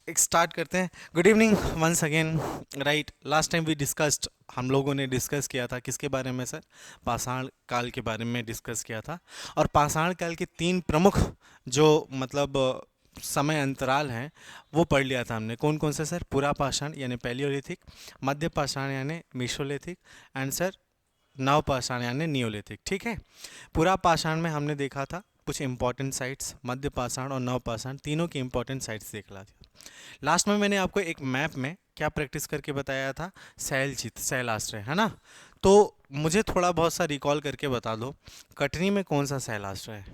एक स्टार्ट करते हैं। Good evening once again. Right, last time we discussed, हम लोगों ने डिस्कस किया था किसके बारे में सर? पाषाण काल के बारे में डिस्कस किया था। और पाषाण काल के तीन प्रमुख जो मतलब समय अंतराल हैं वो पढ़ लिया था हमने। कौन कौन से सर? पूरा पाषाण यानी पैलियोलिथिक, मध्य पाषाण यानी मीसोलिथिक, एंड सर नव पाषाण यानी नियोलिथिक। ठीक है। पूरा पाषाण में हमने देखा था कुछ इंपॉर्टेंट साइट्स, मध्य पाषाण और नव पाषाण तीनों की इंपॉर्टेंट साइट्स देख ला था। लास्ट में मैंने आपको एक मैप में क्या प्रैक्टिस करके बताया था? शैल चित्र, शैलाश्रय, है ना? तो मुझे थोड़ा बहुत सा रिकॉल करके बता दो, कटनी में कौन सा शैलाश्रय है?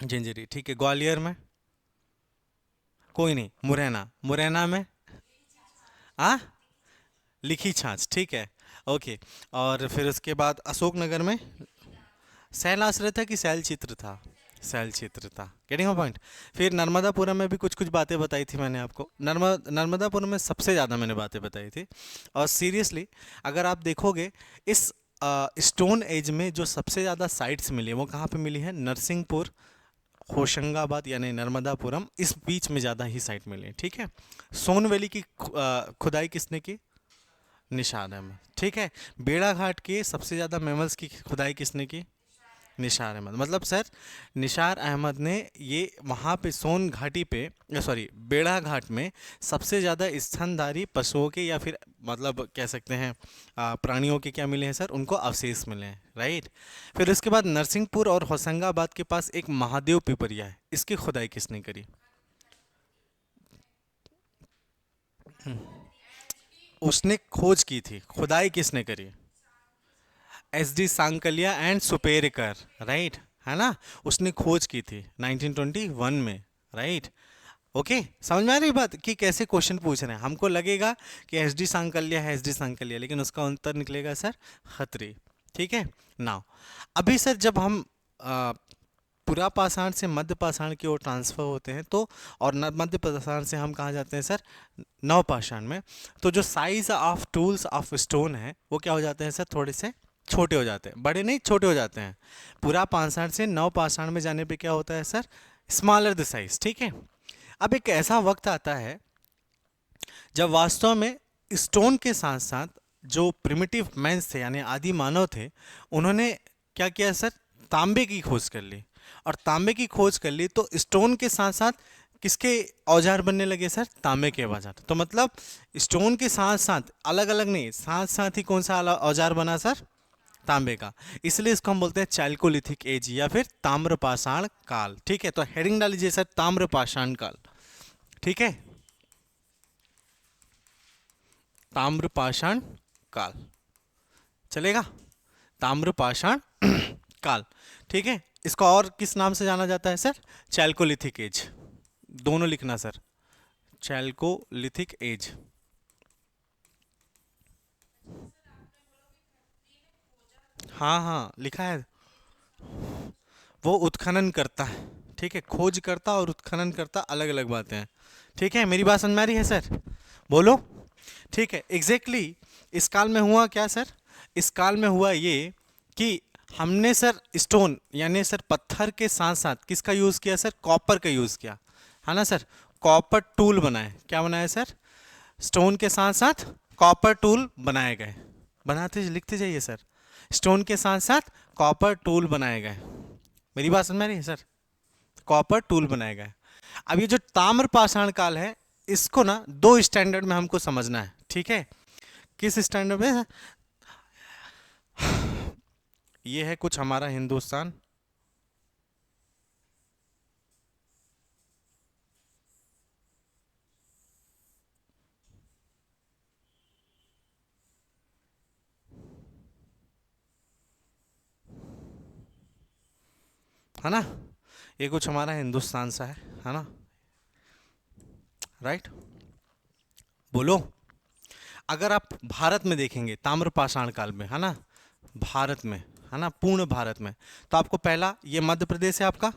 झिंझरी, ठीक है। ग्वालियर में? कोई नहीं। मुरैना, मुरैना में? आ लिखी छाछ, ठीक है। ओके। और फिर उसके बाद अशोकनगर में शैलाश्रय था कि शैल चित्र था? शैल चित्र था। Getting my point. फिर नर्मदापुरम में भी कुछ कुछ बातें बताई थी मैंने आपको। नर्मदापुरम में सबसे ज़्यादा मैंने बातें बताई थी। और सीरियसली अगर आप देखोगे, इस स्टोन एज में जो सबसे ज़्यादा साइट्स मिली है वो कहाँ पे मिली है? नरसिंहपुर, होशंगाबाद यानी नर्मदापुरम, इस बीच में ज़्यादा ही साइट मिली है। ठीक है। सोन वैली की खुदाई किसने की? निषाद अहमद। ठीक है। बेड़ा घाट के सबसे ज़्यादा मैमल्स की खुदाई किसने की? निशार अहमद। मतलब सर निशार अहमद ने ये वहाँ पे सोन घाटी पे, सॉरी बेड़ा घाट में सबसे ज़्यादा स्तनधारी पशुओं के या फिर मतलब कह सकते हैं प्राणियों के क्या मिले हैं सर? उनको अवशेष मिले हैं। राइट। फिर उसके बाद नरसिंहपुर और होशंगाबाद के पास एक महादेव पिपरिया है, इसकी खुदाई किसने करी? उसने खोज की थी, खुदाई किसने करी? S D Sankalia and Superkar. Right, है ना? उसने खोज की थी 1921 में। राइट। ओके, समझ में आ रही बात कि कैसे क्वेश्चन पूछ रहे हैं? हमको लगेगा कि एस डी सांकलिया है, एस डी सांकलिया, लेकिन उसका उत्तर निकलेगा सर खत्री। ठीक है। नाउ अभी सर जब हम पूरा पाषाण से मध्य पाषाण की ओर ट्रांसफर होते हैं तो, और मध्य पाषाण से हम कहाँ जाते हैं सर? नव पाषाण में। तो जो size of tools of stone है वो क्या हो जाते हैं सर? थोड़े से छोटे हो जाते हैं, बड़े नहीं छोटे हो जाते हैं। पूरा पाषाण से नव पाषाण में जाने पे क्या होता है सर? Smaller the size. ठीक है। अब एक ऐसा वक्त आता है जब वास्तव में स्टोन के साथ साथ जो प्रिमिटिव मैंस थे यानी आदि मानव थे, उन्होंने क्या किया सर? तांबे की खोज कर ली। और तांबे की खोज कर ली तो स्टोन के साथ साथ किसके औजार बनने लगे सर? तांबे के औजार। तो मतलब स्टोन के साथ साथ, अलग अलग नहीं, साथ साथ ही कौन सा औजार बना सर? तांबे का। इसलिए इसको हम बोलते हैं चाल्कोलिथिक एज या फिर ताम्रपाषाण काल। ठीक है। तो हेडिंग डाल लीजिए सर, ताम्रपाषाण काल। ठीक है। ताम्रपाषाण काल चलेगा। ताम्रपाषाण काल। ठीक है। इसको और किस नाम से जाना जाता है सर? Chalcolithic as. दोनों लिखना सर, चैल्कोलिथिक एज। हाँ हाँ लिखा है। वो उत्खनन करता है। ठीक है। खोज करता और उत्खनन करता अलग अलग बातें हैं। ठीक है। मेरी बात समझ में आ रही है सर? बोलो। ठीक है। एग्जैक्टली इस काल में हुआ क्या सर? इस काल में हुआ ये कि हमने सर स्टोन यानी सर पत्थर के साथ साथ किसका यूज़ किया सर? कॉपर का यूज़ किया, है ना सर? कॉपर टूल बनाए। क्या बनाए सर? स्टोन के साथ साथ कॉपर टूल बनाए गए। बनाते लिखते जाइए सर, स्टोन के साथ साथ कॉपर टूल बनाए गए। मेरी बात समझ में आ रही है सर? कॉपर टूल बनाए गए। अब ये जो ताम्र पाषाण काल है, इसको ना दो स्टैंडर्ड में हमको समझना है। ठीक है। किस स्टैंडर्ड में? ये है कुछ हमारा हिंदुस्तान, है ना? ये कुछ हमारा हिंदुस्तान सा है ना? राइट। बोलो। अगर आप भारत में देखेंगे ताम्रपाषाण काल में, है ना, भारत में, है ना, पूर्ण भारत में, तो आपको पहला ये मध्य प्रदेश है आपका।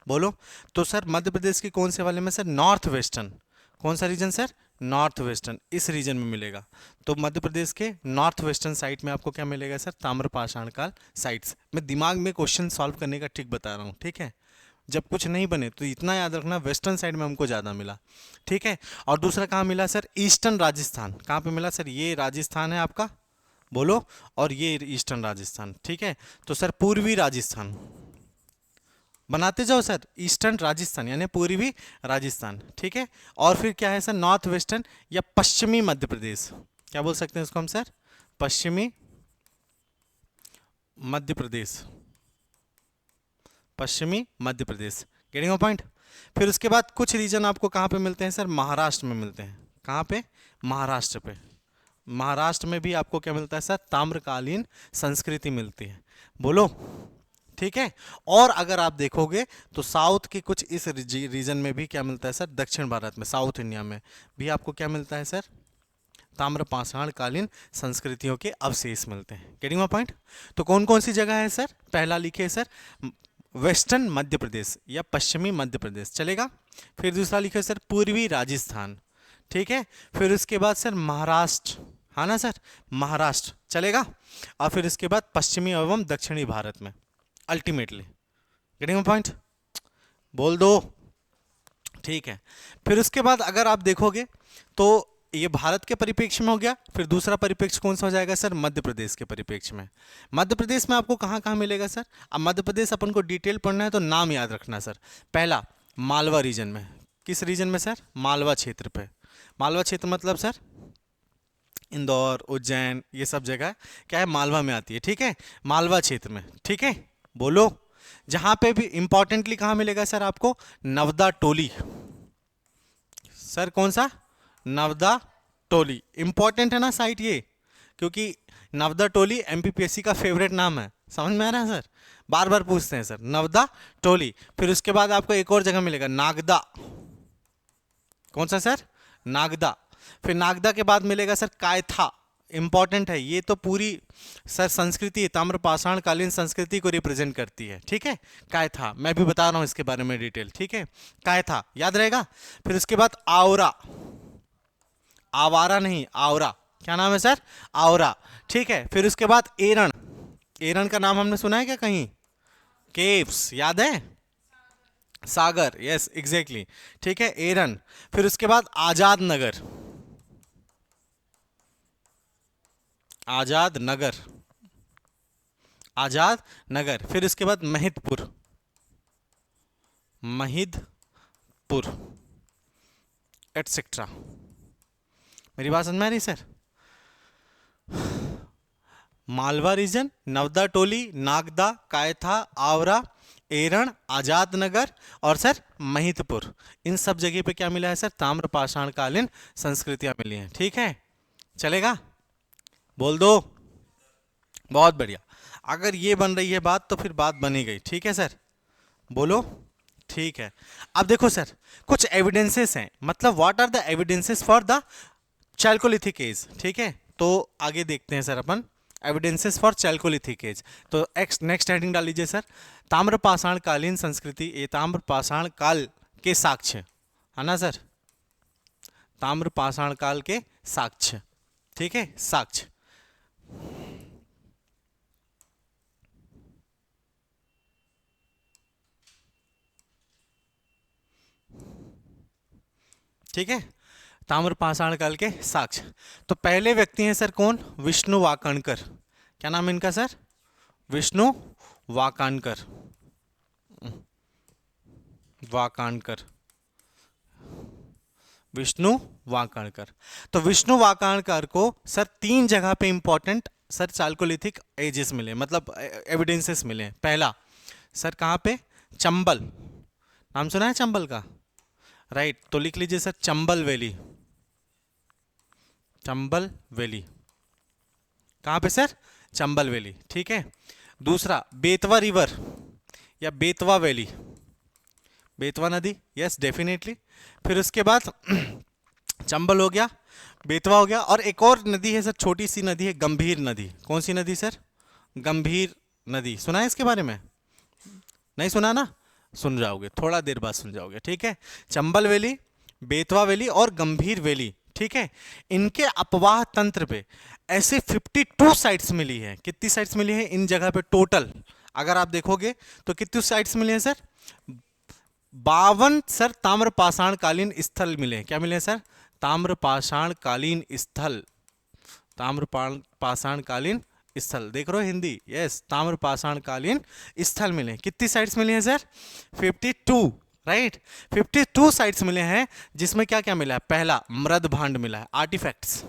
बोलो। तो सर मध्य प्रदेश के कौन से वाले में सर? North western. कौन सा रीजन सर? नॉर्थ वेस्टर्न, इस रीजन में मिलेगा। तो मध्य प्रदेश के नॉर्थ वेस्टर्न साइड में आपको क्या मिलेगा सर? ताम्रपाषाण काल साइट्स। मैं दिमाग में क्वेश्चन सॉल्व करने का ट्रिक बता रहा हूँ। ठीक है। जब कुछ नहीं बने तो इतना याद रखना, वेस्टर्न साइड में हमको ज़्यादा मिला, ठीक है। और दूसरा कहाँ मिला सर? ईस्टर्न राजस्थान। कहाँ पे मिला सर? ये राजस्थान है आपका, बोलो, और ये ईस्टर्न राजस्थान, ठीक है। तो सर पूर्वी राजस्थान बनाते जाओ सर, ईस्टर्न राजस्थान यानी पूर्वी राजस्थान, ठीक है। और फिर क्या है सर? नॉर्थ वेस्टर्न या पश्चिमी मध्य प्रदेश, क्या बोल सकते हैं इसको हम सर? पश्चिमी मध्य प्रदेश, पश्चिमी Madhya Pradesh. Getting a point? फिर उसके बाद कुछ रीजन आपको कहाँ पे मिलते हैं सर? महाराष्ट्र में मिलते हैं। कहाँ पे? महाराष्ट्र पे। महाराष्ट्र में भी आपको क्या मिलता है सर? ताम्रकालीन संस्कृति मिलती है, बोलो, ठीक है। और अगर आप देखोगे तो साउथ के कुछ इस रीजन में भी क्या मिलता है सर? दक्षिण भारत में, साउथ इंडिया में भी आपको क्या मिलता है सर? ताम्रपाषाण कालीन संस्कृतियों के अवशेष मिलते हैं। Getting my point? तो कौन कौन सी जगह है सर? पहला लिखे सर वेस्टर्न मध्य प्रदेश या पश्चिमी मध्य प्रदेश, चलेगा। फिर दूसरा लिखे सर पूर्वी राजस्थान, ठीक है। फिर उसके बाद सर महाराष्ट्र, हाँ ना सर, महाराष्ट्र चलेगा। और फिर उसके बाद पश्चिमी एवं दक्षिणी भारत में अल्टीमेटली। Getting my point? बोल दो, ठीक है। फिर उसके बाद अगर आप देखोगे तो ये भारत के परिप्रेक्ष्य में हो गया। फिर दूसरा परिप्रेक्ष्य कौन सा हो जाएगा सर? मध्य प्रदेश के परिप्रेक्ष्य में। मध्य प्रदेश में आपको कहाँ कहाँ मिलेगा सर? अब मध्य प्रदेश अपन को डिटेल पढ़ना है तो नाम याद रखना सर। पहला मालवा रीजन में। किस रीजन में सर? मालवा क्षेत्र पे। मालवा क्षेत्र मतलब सर इंदौर, उज्जैन, ये सब जगह क्या है? मालवा में आती है, ठीक है, मालवा क्षेत्र में, ठीक है, बोलो। जहां पे भी इंपॉर्टेंटली कहाँ मिलेगा सर आपको? नवदा टोली। सर कौन सा? नवदा टोली। इंपॉर्टेंट है ना साइट ये, क्योंकि नवदा टोली एमपीपीएससी का फेवरेट नाम है, समझ में आ रहा है सर? बार बार पूछते हैं सर, नवदा टोली। फिर उसके बाद आपको एक और जगह मिलेगा, नागदा। कौन सा सर? नागदा। फिर नागदा के बाद मिलेगा सर कायथा। इंपॉर्टेंट है ये, तो पूरी सर संस्कृति, ताम्रपाषाण कालीन संस्कृति को रिप्रेजेंट करती है, ठीक है। कायथा, मैं भी बता रहा हूं इसके बारे में डिटेल, ठीक है। कायथा याद रहेगा। फिर उसके बाद आवरा, आवारा नहीं, आवरा, क्या नाम है सर? आवरा, ठीक है। फिर उसके बाद एरण। एरण का नाम हमने सुना है क्या कहीं? केव्स, याद है? सागर, यस एग्जैक्टली, ठीक है, एरन। फिर उसके बाद आजाद नगर, आजाद नगर, आजाद नगर। फिर उसके बाद महिदपुर, महिदपुर, एटसेट्रा। मेरी बात समझ में आ रही सर? मालवा रीजन, नवदा टोली, नागदा, कायथा, आवरा, एरण, आजाद नगर और सर महिदपुर। इन सब जगह पे क्या मिला है सर? ताम्रपाषाण कालीन संस्कृतियां मिली हैं, ठीक है, चलेगा, बोल दो। बहुत बढ़िया। अगर ये बन रही है बात तो फिर बात बनी गई, ठीक है सर, बोलो, ठीक है। अब देखो सर, कुछ एविडेंसेस हैं, मतलब what are the evidences for the chalcolithic age, ठीक है। तो आगे देखते हैं सर अपन, एविडेंसेस फॉर चैल्कोलिथिक एज। तो नेक्स्ट हेडिंग डाल लीजिए सर, ताम्रपाषाण कालीन संस्कृति, ये ताम्रपाषाण काल के साक्ष्य, है ना सर? ताम्रपाषाण काल के साक्ष्य, ठीक है, साक्ष्य। ठीक है, ताम्रपाषाण काल के साक्ष्य। तो पहले व्यक्ति हैं सर कौन? विष्णु वाकाणकर। क्या नाम है इनका सर? विष्णु वाकाणकर, वाकाणकर, विष्णु वाकाणकर। तो विष्णु वाकाणकर को सर तीन जगह पे इंपॉर्टेंट सर चाल्कोलिथिक एजेस मिले, मतलब एविडेंसेस मिले। पहला सर कहाँ पे? चंबल, नाम सुना है चंबल का? राइट, तो लिख लीजिए sir Chambal valley, Chambal valley. कहाँ पे सर? चंबल वैली, ठीक है। दूसरा बेतवा रिवर या बेतवा वैली, बेतवा नदी, यस डेफिनेटली। फिर उसके बाद चंबल हो गया, बेतवा हो गया, और एक और नदी है सर, छोटी सी नदी है, गंभीर नदी। कौन सी नदी सर? गंभीर नदी। सुना है इसके बारे में? नहीं सुना ना? सुन जाओगे, थोड़ा देर बाद सुन जाओगे, ठीक है। चंबल वैली, बेतवा वैली और गंभीर वैली, ठीक है। इनके अपवाह तंत्र पे ऐसे 52 साइट्स मिली है। कितनी साइट्स मिली है इन जगह पे टोटल? अगर आप देखोगे तो कितनी साइट्स मिली है सर? 52 सर ताम्र पाषाण कालीन स्थल मिले। क्या मिले सर? ताम्र पाषाण कालीन स्थल। ताम्र पाषाण कालीन स्थल, देख रहे हो हिंदी? यस, ताम्र पाषाण कालीन स्थल मिले। कितनी साइट्स मिली हैं सर? 52, राइट। 52 साइट्स मिले हैं, जिसमें क्या क्या मिला है? पहला, मृद भांड मिला है, आर्टिफैक्ट्स।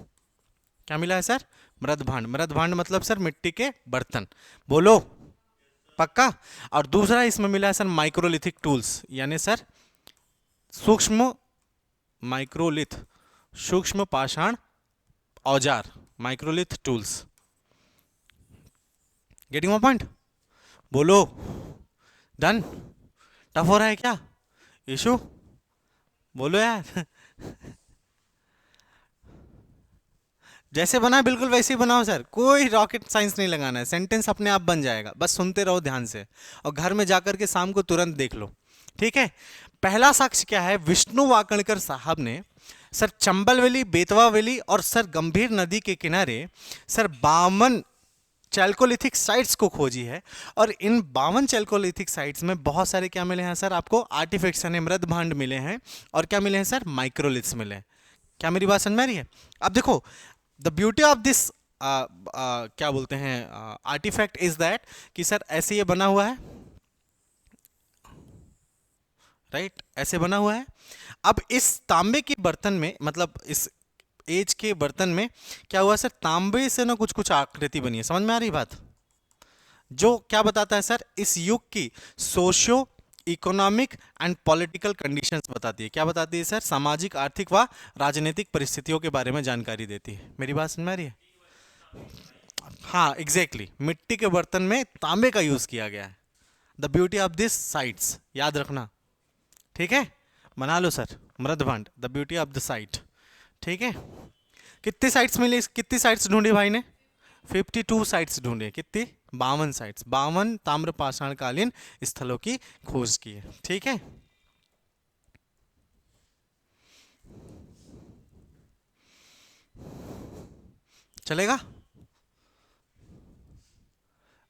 क्या मिला है सर? मृद भांड। मृद भांड मतलब सर मिट्टी के बर्तन, बोलो पक्का। और दूसरा इसमें मिला है सर माइक्रोलिथिक टूल्स, यानी सर सूक्ष्म माइक्रोलिथ, सूक्ष्म पाषाण औजार, microlith tools. Getting my point? बोलो। डन? टफ हो रहा है क्या इशू? बोलो यार। जैसे बना है बिल्कुल वैसे ही बनाओ सर, कोई रॉकेट साइंस नहीं लगाना है, सेंटेंस अपने आप बन जाएगा, बस सुनते रहो ध्यान से और घर में जाकर के शाम को तुरंत देख लो, ठीक है। पहला साक्ष्य क्या है? विष्णु वाकणकर साहब ने sir Chambal valley, Betwa valley और सर गंभीर नदी के किनारे सर 52 चैल्कोलिथिक साइट्स को खोजी है। और इन 52 चैल्कोलिथिक साइट्स में बहुत सारे क्या मिले हैं सर आपको? आर्टिफैक्ट्स यानी मृद भांड मिले हैं। और क्या मिले हैं सर? माइक्रोलिथ्स मिले हैं। क्या मेरी बात समझ में आ रही है? अब देखो, द ब्यूटी ऑफ दिस क्या बोलते हैं आर्टिफैक्ट इज दैट कि सर ऐसे ये बना हुआ है, राइट, ऐसे बना हुआ है। अब इस तांबे के बर्तन में, मतलब इस एज के बर्तन में क्या हुआ सर? तांबे से ना कुछ कुछ आकृति बनी है। समझ में आ रही बात? जो क्या बताता है सर? इस युग की socio economic and political conditions बताती है। क्या बताती है सर? सामाजिक, आर्थिक व राजनीतिक परिस्थितियों के बारे में जानकारी देती है। मेरी बात समझ में आ रही है? हाँ एग्जैक्टली exactly. मिट्टी के बर्तन में तांबे का यूज किया गया है। The beauty of this sites, याद रखना, ठीक है। बना लो सर, मृदभांड, the beauty of the site, ठीक है। कितनी साइट्स मिली? कितनी साइट्स ढूंढी भाई ने? 52 साइट्स ढूंढे। कितनी? 52 साइट्स, 52 ताम्र पाषाणकालीन स्थलों की खोज की है, ठीक है। चलेगा?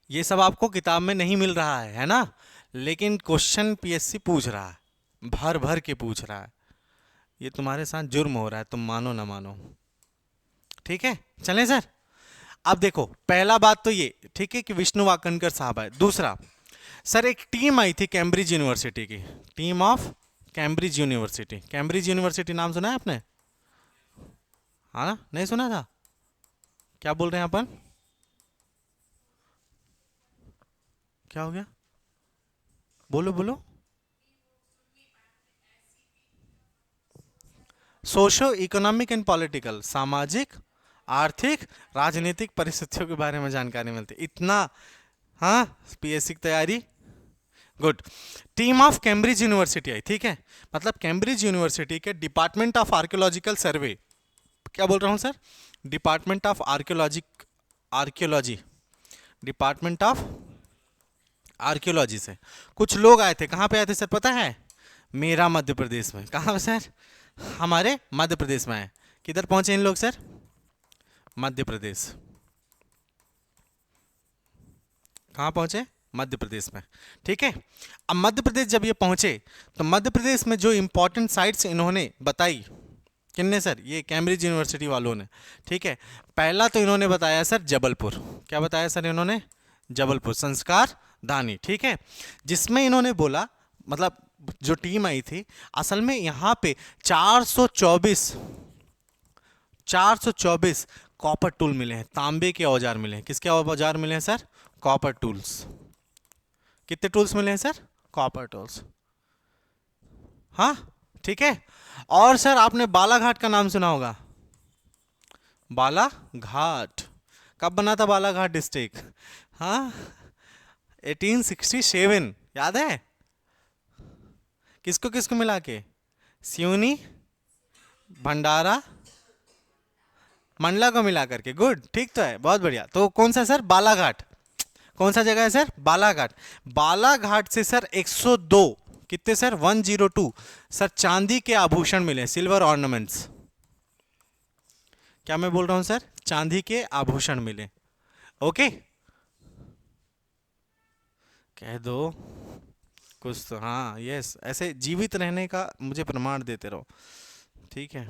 ये सब आपको किताब में नहीं मिल रहा है ना, लेकिन क्वेश्चन पीएससी पूछ रहा है, भर भर के पूछ रहा है। ये तुम्हारे साथ जुर्म हो रहा है, तुम मानो ना मानो, ठीक है। चलें सर? अब देखो, पहला बात तो ये, ठीक है, कि विष्णु वाकणकर साहब है। दूसरा सर, एक टीम आई थी कैम्ब्रिज यूनिवर्सिटी की, team of Cambridge university. Cambridge university नाम सुना है आपने? हाँ ना, नहीं सुना था? क्या बोल रहे हैं अपन? क्या हो गया? बोलो बोलो। सोशो इकोनॉमिक एंड पॉलिटिकल, सामाजिक, आर्थिक, राजनीतिक परिस्थितियों के बारे में जानकारी मिलती, इतना। हाँ, पीएससी की तैयारी, good. Team of Cambridge university आई, ठीक है। मतलब कैम्ब्रिज यूनिवर्सिटी के डिपार्टमेंट ऑफ आर्कियोलॉजिकल सर्वे, क्या बोल रहा हूँ sir? Department of archaeology, department of archaeology से कुछ लोग आए थे। कहाँ पे आए थे सर पता है? मेरा मध्य प्रदेश में। कहाँ पे सर? हमारे मध्य प्रदेश में आए। किधर पहुंचे इन लोग सर? मध्य प्रदेश। कहाँ पहुंचे? मध्य प्रदेश में, ठीक है। अब मध्य प्रदेश जब ये पहुंचे, तो मध्य प्रदेश में जो इंपॉर्टेंट साइट्स इन्होंने बताई, किनने सर? ये कैम्ब्रिज यूनिवर्सिटी वालों ने, ठीक है। पहला तो इन्होंने बताया सर जबलपुर। क्या बताया सर इन्होंने? जबलपुर संस्कार धानी, ठीक है। जिसमें इन्होंने बोला, मतलब जो टीम आई थी, असल में यहाँ पे 424 कॉपर टूल मिले हैं, तांबे के औजार मिले हैं। किसके औजार मिले हैं सर? Copper tools. कितने टूल्स मिले हैं सर? कॉपर टूल्स, हाँ, ठीक है। और सर आपने बालाघाट का नाम सुना होगा? बालाघाट कब बना था बालाघाट डिस्ट्रिक्ट? हाँ, 1867, याद है? किसको किसको मिला के? सिवनी, भंडारा, मंडला को मिला करके, गुड, ठीक तो है, बहुत बढ़िया। तो कौन सा सर? बालाघाट। कौन सा जगह है सर? बालाघाट। बालाघाट से सर 102, कितने सर? 102 सर चांदी के आभूषण मिले, सिल्वर ऑर्नामेंट्स। क्या मैं बोल रहा हूं सर? चांदी के आभूषण मिले, ओके। कह दो, कुछ तो, हाँ यस, ऐसे जीवित रहने का मुझे प्रमाण देते रहो, ठीक है।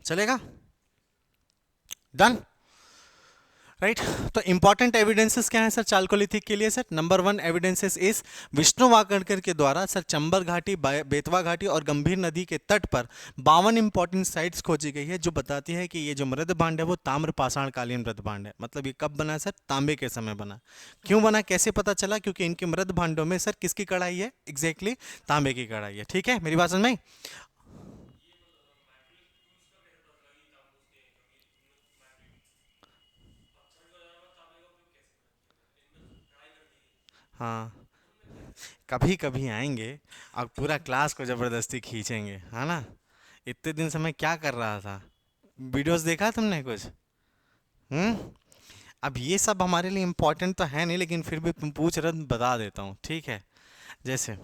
चलेगा, डन, राइट। तो इंपॉर्टेंट एविडेंसेस क्या है सर चालकोलिथिक के लिए? Sir number 1 evidences is Vishnu Wakankar के द्वारा सर चंबल घाटी, बेतवा घाटी और गंभीर नदी के तट पर 52 इंपॉर्टेंट साइट्स खोजी गई है, जो बताती है कि ये जो मृद भांड है वो ताम्र पाषाण कालीन मृद भांड है। मतलब ये कब बना सर? तांबे के समय बना। क्यों बना, कैसे पता चला? क्योंकि इनके मृद भांडों में सर किसकी कढ़ाई है? एग्जैक्टली तांबे की कढ़ाई है, ठीक है, मेरी बात समझ में आई? हाँ, कभी कभी आएंगे और पूरा क्लास को जबरदस्ती खींचेंगे, है ना। इतने दिन से मैं क्या कर रहा था? वीडियोस देखा तुमने कुछ? हम्म। अब ये सब हमारे लिए इम्पोर्टेंट तो है नहीं, लेकिन फिर भी तुम पूछ रहे हो तो बता देता हूँ, ठीक है। जैसे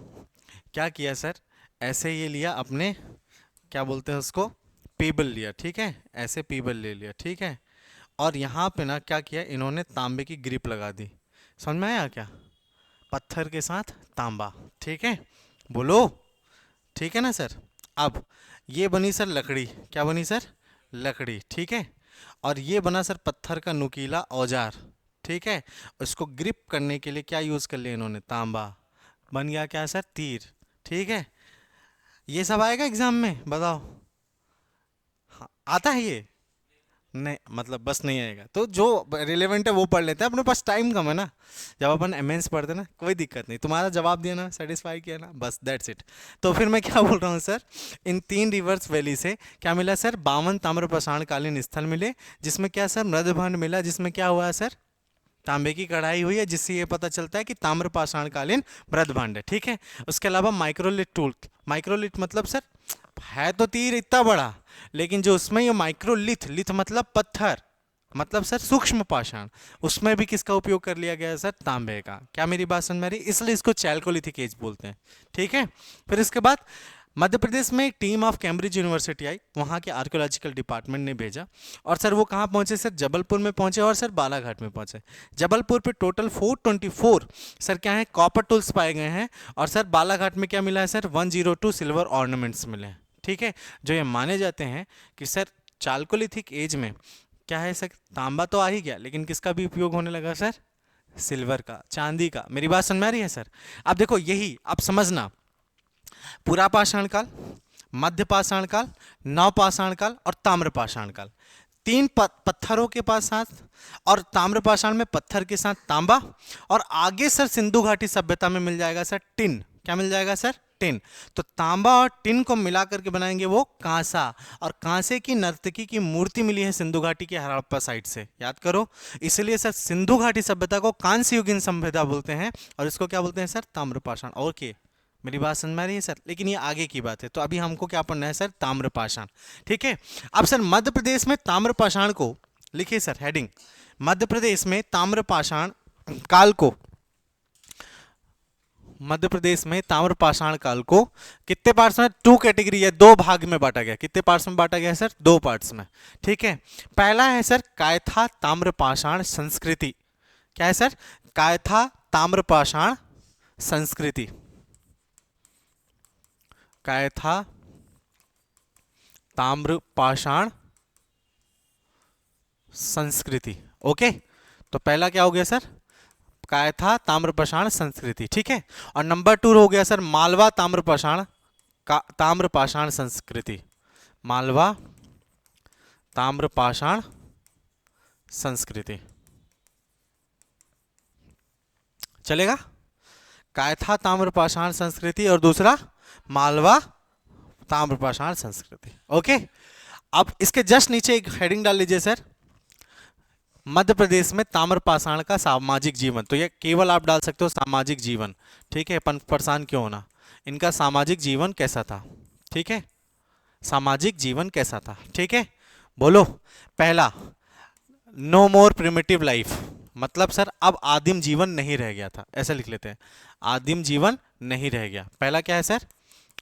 क्या किया सर, ऐसे ये लिया अपने, क्या बोलते हैं उसको, पीबल लिया, ठीक है, ऐसे पीबल ले लिया, ठीक है। और यहाँ पे ना क्या किया इन्होंने, तांबे की ग्रिप लगा दी। समझ में आया क्या? पत्थर के साथ तांबा, ठीक है, बोलो, ठीक है ना सर। अब ये बनी सर लकड़ी, क्या बनी सर? लकड़ी, ठीक है। और ये बना सर पत्थर का नुकीला औजार, ठीक है। उसको ग्रिप करने के लिए क्या यूज कर लिया इन्होंने? तांबा। बन गया क्या सर? तीर, ठीक है। ये सब आएगा एग्जाम में, बताओ। हाँ, आता है ये? नहीं, मतलब बस नहीं आएगा तो जो रिलेवेंट है वो पढ़ लेते हैं, अपने पास टाइम कम है ना। जब अपन एमेंस पढ़ते ना, कोई दिक्कत नहीं, तुम्हारा जवाब दिया ना, सेटिस्फाई किया ना, बस दैट्स इट। तो फिर मैं क्या बोल रहा हूँ सर, इन 3 रिवर्स वैली से क्या मिला सर? 52 ताम्र पाषाणकालीन स्थल मिले, जिसमें क्या सर? मृदभांड मिला, जिसमें क्या हुआ सर? तांबे की कढ़ाई हुई है, जिससे ये पता चलता है कि ताम्र पाषाणकालीन मृदभांड है, ठीक है। उसके अलावा माइक्रोलिथ टूल, माइक्रोलिथ मतलब सर है तो तीर इतना बड़ा, लेकिन जो उसमें ये माइक्रोलिथ, लिथ मतलब पत्थर, मतलब सर सूक्ष्म पाषाण, उसमें भी किसका उपयोग कर लिया गया है सर? तांबे का। क्या मेरी बात समझ में आ रही? इसलिए इसको चैल्कोलिथिक एज बोलते हैं, ठीक है। फिर इसके बाद मध्य प्रदेश में एक टीम ऑफ कैम्ब्रिज यूनिवर्सिटी आई, वहाँ के आर्कियोलॉजिकल डिपार्टमेंट ने भेजा, और सर वो कहाँ पहुँचे सर? जबलपुर में पहुँचे, और सर बालाघाट में पहुँचे। जबलपुर पे टोटल 424 सर क्या है? कॉपर टूल्स पाए गए हैं, और सर बालाघाट में क्या मिला है सर? 102 सिल्वर ऑर्नामेंट्स मिले हैं, ठीक है। जो ये माने जाते हैं कि सर चाल्कोलिथिक एज में क्या है सर? तांबा तो आ ही गया, लेकिन किसका भी उपयोग होने लगा सर? सिल्वर का, चांदी का। मेरी बात समझ में आ रही है सर? अब देखो यही अब समझना, पुरा पाषाण काल, मध्य पाषाण काल, नवपाषाण काल और ताम्र पाषाण काल, 3 पत्थरों के पास साथ, और ताम्र पाषाण में पत्थर के साथ तांबा, और आगे सर सिंधु घाटी सभ्यता में मिल जाएगा सर टिन। क्या मिल जाएगा सर? टिन। तो तांबा और टिन को मिला करके बनाएंगे वो कांसा, और कांसे की नर्तकी की मूर्ति मिली है सिंधु घाटी के हड़प्पा साइट से, याद करो। इसलिए सर सिंधु घाटी सभ्यता को कांस्य युगीन सभ्यता बोलते हैं, और इसको क्या बोलते हैं सर? ताम्रपाषाण। ओके, मेरी बात समझ में आ रही है सर? लेकिन ये आगे की बात है, तो अभी हमको क्या पढ़ना है सर? ताम्रपाषाण, ठीक है। अब सर मध्य प्रदेश में ताम्रपाषाण को लिखिए सर, हेडिंग, मध्य प्रदेश में ताम्रपाषाण काल को, मध्य प्रदेश में ताम्रपाषाण काल को कितने पार्ट्स में? 2 कैटेगरी है, 2 भाग में बांटा गया। कितने पार्ट्स में बांटा गया है सर? 2 पार्ट्स में, ठीक है। पहला है सर कायथा ताम्रपाषाण संस्कृति। क्या है सर? कायथा ताम्रपाषाण संस्कृति, कायथा ताम्रपाषाण संस्कृति, ओके। तो पहला क्या हो गया सर? कायथा ताम्रपाषाण संस्कृति, ठीक है। और नंबर 2 हो गया सर मालवा ताम्रपाषाण का, ताम्रपाषाण संस्कृति, मालवा ताम्रपाषाण संस्कृति, चलेगा? कायथा ताम्रपाषाण संस्कृति और दूसरा मालवा ताम्रपाषाण संस्कृति, ओके। अब इसके जस्ट नीचे एक हेडिंग डाल लीजिए सर, मध्य प्रदेश में ताम्रपाषाण का सामाजिक जीवन। तो ये केवल आप डाल सकते हो सामाजिक जीवन, ठीक है, परेशान क्यों होना। इनका सामाजिक जीवन कैसा था, ठीक है, सामाजिक जीवन कैसा था, ठीक है, बोलो। पहला, नो मोर प्रिमिटिव लाइफ, मतलब सर अब आदिम जीवन नहीं रह गया था, ऐसा लिख लेते हैं, आदिम जीवन नहीं रह गया। पहला क्या है सर?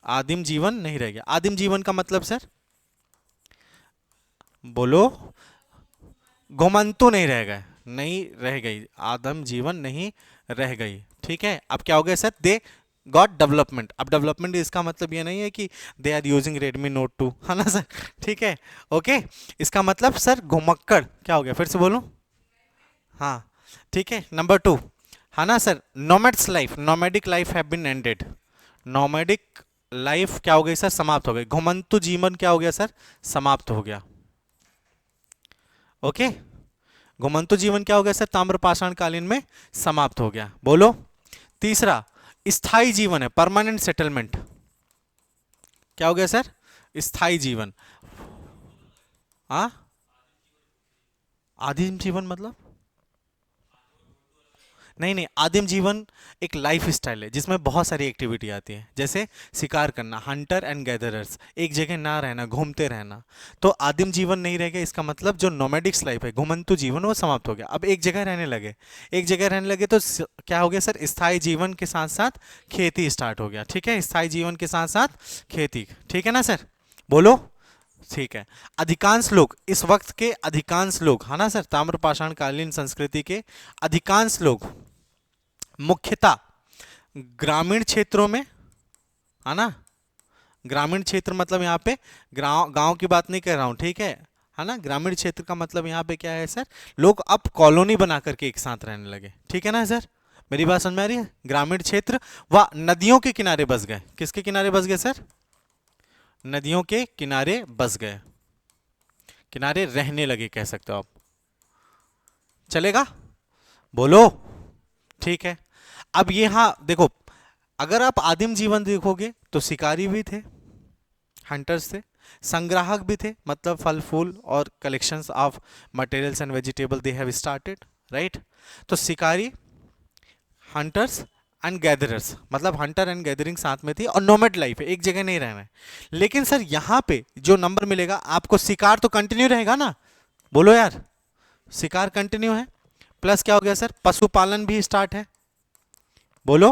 आदिम जीवन नहीं रह गया। आदिम जीवन का मतलब सर बोलो। घुमंतु नहीं रह गए, नहीं रह गई, आदम जीवन नहीं रह गई। ठीक है, अब क्या हो गया सर, दे गॉट डेवलपमेंट। अब डेवलपमेंट इसका मतलब ये नहीं है कि they are using Redmi Note 2, है ना सर। ठीक है, ओके। इसका मतलब सर घुमक्कड़ क्या हो गया, फिर से बोलूं। हाँ, ठीक है। नंबर 2, है ना sir, nomads life, nomadic life have been ended. Nomadic life क्या हो गई सर, समाप्त हो गई। घुमंतु जीवन क्या हो गया सर, समाप्त हो गया। ओके, घुमंतु जीवन क्या हो गया सर, ताम्रपाषाण कालीन में समाप्त हो गया। बोलो। तीसरा, स्थायी जीवन है, परमानेंट सेटलमेंट, क्या हो गया सर, स्थायी जीवन। हाँ, आदिम जीवन मतलब, नहीं नहीं, आदिम जीवन एक लाइफ स्टाइल है जिसमें बहुत सारी एक्टिविटी आती है, जैसे शिकार करना, हंटर एंड गैदरर्स, एक जगह ना रहना, घूमते रहना। तो आदिम जीवन नहीं रह गया, इसका मतलब जो नोमैडिक्स लाइफ है, घुमंतु जीवन, वो समाप्त हो गया। अब एक जगह रहने लगे, एक जगह रहने लगे तो क्या हो गया सर, स्थायी जीवन के साथ साथ खेती स्टार्ट हो गया। ठीक है, स्थायी जीवन के साथ साथ खेती, ठीक है ना सर। बोलो। ठीक है, अधिकांश लोग इस वक्त के, अधिकांश लोग, है ना सर, ताम्रपाषाण कालीन संस्कृति के अधिकांश लोग मुख्यतः ग्रामीण क्षेत्रों में, है ना, ग्रामीण क्षेत्र मतलब यहाँ पे गांव, गांव की बात नहीं कर रहा हूँ, ठीक है ना। ग्रामीण क्षेत्र का मतलब यहाँ पे क्या है सर, लोग अब कॉलोनी बना करके एक साथ रहने लगे। ठीक है ना सर, मेरी बात समझ में आ रही है। ग्रामीण क्षेत्र व नदियों के किनारे बस गए। किसके किनारे बस गए सर, नदियों के किनारे बस गए, किनारे रहने लगे कह सकते हो आप, चलेगा। बोलो। ठीक है, अब यहाँ देखो, अगर आप आदिम जीवन देखोगे तो शिकारी भी थे, हंटर्स थे, संग्राहक भी थे, मतलब फल फूल और collections of materials and vegetable they have started, right. तो शिकारी, हंटर्स एंड गैदरर्स, मतलब हंटर एंड गैदरिंग साथ में थी, और नोमैड लाइफ है, एक जगह नहीं रहना है। लेकिन सर यहाँ पे जो नंबर मिलेगा आपको, शिकार तो कंटिन्यू रहेगा ना, बोलो यार, शिकार कंटिन्यू है, प्लस क्या हो गया सर, पशुपालन भी स्टार्ट है, बोलो।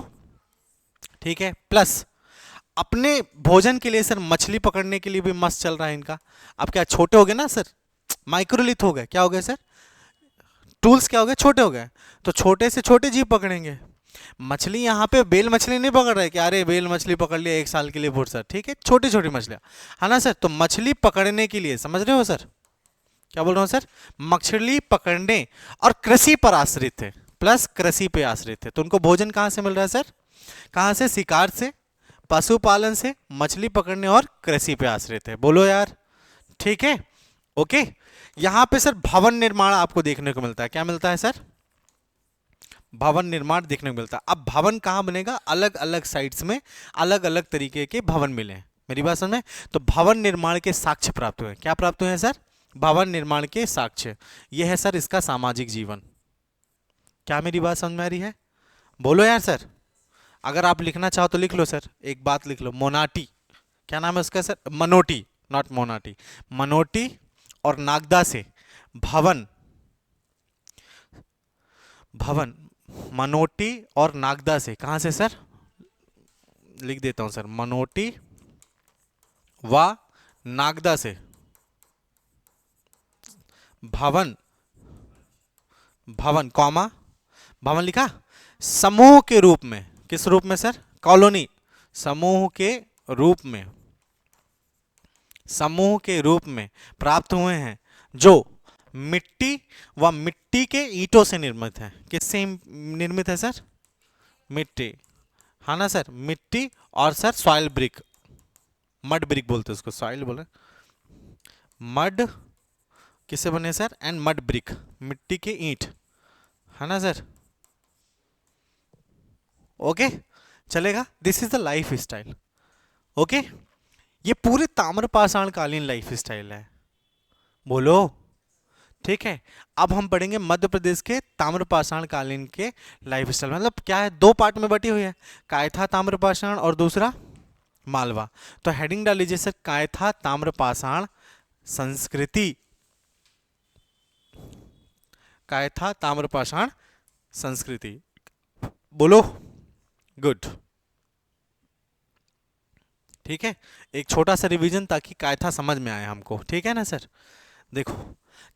ठीक है, प्लस अपने भोजन के लिए सर मछली पकड़ने के लिए भी मस्त चल रहा है इनका। अब क्या छोटे हो गए ना सर, माइक्रोलिथ हो गए, क्या हो गए सर, टूल्स क्या हो गए, छोटे हो गए, तो छोटे से छोटे जीव पकड़ेंगे। मछली यहाँ पे बेल मछली नहीं पकड़ रहे कि अरे बेल मछली पकड़ लिया एक साल के लिए फुर्सत, ठीक है, छोटी छोटी मछलियाँ, है ना सर। तो मछली पकड़ने के लिए, समझ रहे हो सर, क्या बोल रहा हूँ सर, मछली पकड़ने और कृषि पर आश्रित थे, प्लस कृषि पे आश्रित थे। तो उनको भोजन कहाँ से मिल रहा है सर, कहाँ से, शिकार से, पशुपालन से, मछली पकड़ने और कृषि पे आश्रित है, बोलो यार। ठीक है, ओके। यहां पे सर भवन निर्माण आपको देखने को मिलता है, क्या मिलता है सर, भवन निर्माण देखने को मिलता है। अब भवन कहाँ बनेगा, अलग अलग साइट्स में अलग अलग तरीके के भवन मिले हैं, मेरी बात समझ में। तो भवन निर्माण के साक्ष्य प्राप्त हुए, क्या प्राप्त हुए हैं सर, भवन निर्माण के साक्ष्य। यह है सर इसका सामाजिक जीवन। क्या मेरी बात समझ में आ रही है, बोलो यार सर। अगर आप लिखना चाहो तो लिख लो सर, एक बात लिख लो, मोनाटी, क्या नाम है उसका सर, मनोटी, नॉट मोनाटी, मनोटी और नागदा से भवन, भवन, मनोटी और नागदा से, कहां से सर, लिख देता हूं सर, मनोटी व नागदा से भवन, भवन कॉमा, भवन लिखा, समूह के रूप में, किस रूप में सर, कॉलोनी, समूह के रूप में, समूह के रूप में प्राप्त हुए हैं, जो मिट्टी व मिट्टी के ईंटों से निर्मित है। किससे निर्मित है सर, मिट्टी, हाँ ना सर, मिट्टी और sir soil brick, mud brick बोलते हैं उसको, सॉइल बोले, मड किससे बने सर, एंड मड ब्रिक, मिट्टी के ईंट, है ना सर। ओके, चलेगा, this is the life style. Okay, ये पूरे ताम्रपाषाण कालीन लाइफ स्टाइल है, बोलो। ठीक है, अब हम पढ़ेंगे मध्य प्रदेश के ताम्रपाषाण कालीन के लाइफ स्टाइल, मतलब क्या है, दो पार्ट में बटी हुई है, कायथा ताम्रपाषाण और दूसरा मालवा। तो हेडिंग डाल लीजिए सर, कायथा ताम्रपाषाण संस्कृति, कायथा ताम्रपाषाण संस्कृति, बोलो। गुड, ठीक है, एक छोटा सा रिवीजन ताकि कायथा समझ में आए हमको, ठीक है ना सर। देखो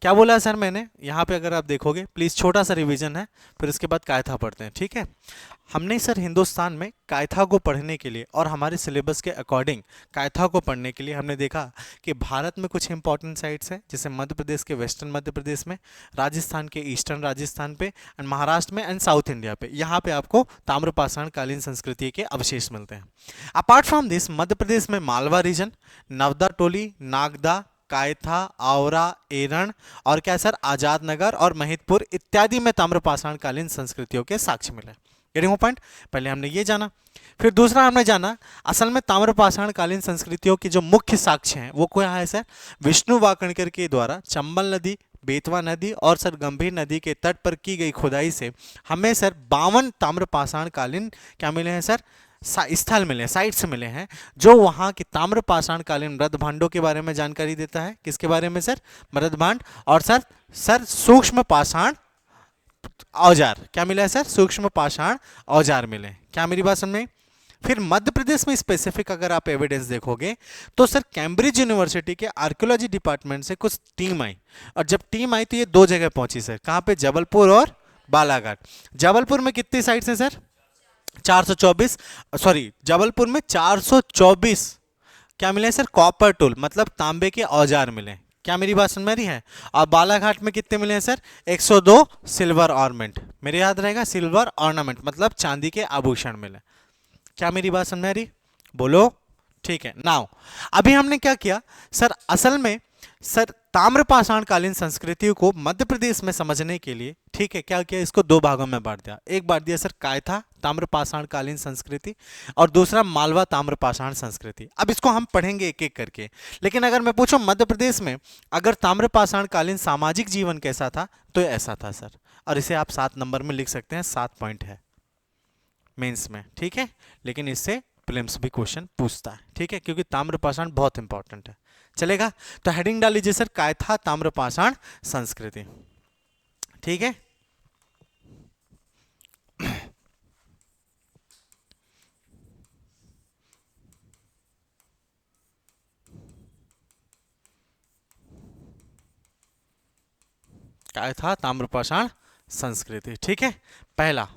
क्या बोला है सर मैंने यहाँ पे, अगर आप देखोगे प्लीज, छोटा सा रिवीजन है, फिर उसके बाद कायथा पढ़ते हैं, ठीक है। हमने सर हिंदुस्तान में कायथा को पढ़ने के लिए और हमारे सिलेबस के अकॉर्डिंग कायथा को पढ़ने के लिए हमने देखा कि भारत में कुछ इंपॉर्टेंट साइट्स हैं, जैसे मध्य प्रदेश के वेस्टर्न मध्य प्रदेश में, राजस्थान के ईस्टर्न राजस्थान पे, एंड महाराष्ट्र में, एंड साउथ इंडिया पे, यहाँ पे आपको ताम्रपाषाण कालीन संस्कृति के अवशेष मिलते हैं। Apart from this, Madhya Pradesh में मालवा रीजन, नवदा टोली, नागदा, कायथा, आवरा, एरण और क्या सर, आजाद नगर और महिदपुर इत्यादि में ताम्रपाषाण कालीन संस्कृतियों के साक्ष्य मिले। Getting point? पहले हमने ये जाना, फिर दूसरा हमने जाना असल में ताम्रपाषाण कालीन संस्कृतियों के जो मुख्य साक्ष्य हैं वो क्या है सर, विष्णु वाकणकर के द्वारा चंबल नदी, बेतवा नदी और सर गंभीर नदी के तट पर की गई खुदाई से हमें सर 52 ताम्रपाषाण कालीन क्या मिले हैं सर, स्थल मिले हैं, साइट्स मिले हैं, जो वहाँ की ताम्रपाषाण कालीन मृद भांडों के बारे में जानकारी देता है। किसके बारे में सर? मृद भांड और सर सूक्ष्म पाषाण औजार क्या मिला है सर, सूक्ष्म पाषाण औजार मिले। क्या मेरी बात समझ में? फिर मध्य प्रदेश में स्पेसिफिक अगर आप एविडेंस देखोगे तो सर कैम्ब्रिज यूनिवर्सिटी के आर्कियोलॉजी डिपार्टमेंट से कुछ टीम आई, और जब टीम आई तो ये दो जगह पहुंची सर, कहाँ पे? जबलपुर और बालाघाट। जबलपुर में कितनी साइट्स हैं सर? 424, सॉरी जबलपुर में 424 क्या मिले सर, कॉपर टूल मतलब तांबे के औजार मिले। क्या मेरी बात समझ में आ रही है? और बालाघाट में कितने मिले हैं सर? 102 सिल्वर ऑर्नामेंट, मेरे याद रहेगा, सिल्वर ऑर्नामेंट मतलब चांदी के आभूषण मिले। क्या मेरी बात समझ में आ रही? बोलो। ठीक है, नाउ अभी हमने क्या किया सर, असल में सर ताम्रपाषाण कालीन संस्कृति को मध्य प्रदेश में समझने के लिए, ठीक है, क्या किया, इसको दो भागों में बांट दिया। एक बांट दिया सर कायथा ताम्रपाषाण कालीन संस्कृति और दूसरा मालवा ताम्रपाषाण संस्कृति। अब इसको हम पढ़ेंगे एक एक करके, लेकिन अगर मैं पूछूं मध्य प्रदेश में अगर ताम्रपाषाण कालीन सामाजिक जीवन कैसा था तो ऐसा था सर, और इसे आप 7 नंबर में लिख सकते हैं, 7 पॉइंट है मेंस में, ठीक है, लेकिन इससे प्रीलिम्स भी क्वेश्चन पूछता है, ठीक है, क्योंकि ताम्रपाषाण बहुत इंपॉर्टेंट है। चलेगा? तो हेडिंग डाल लीजिए सर, कायथा ताम्रपाषाण संस्कृति, ठीक है। कायथा ताम्रपाषाण संस्कृति, ठीक है। पहला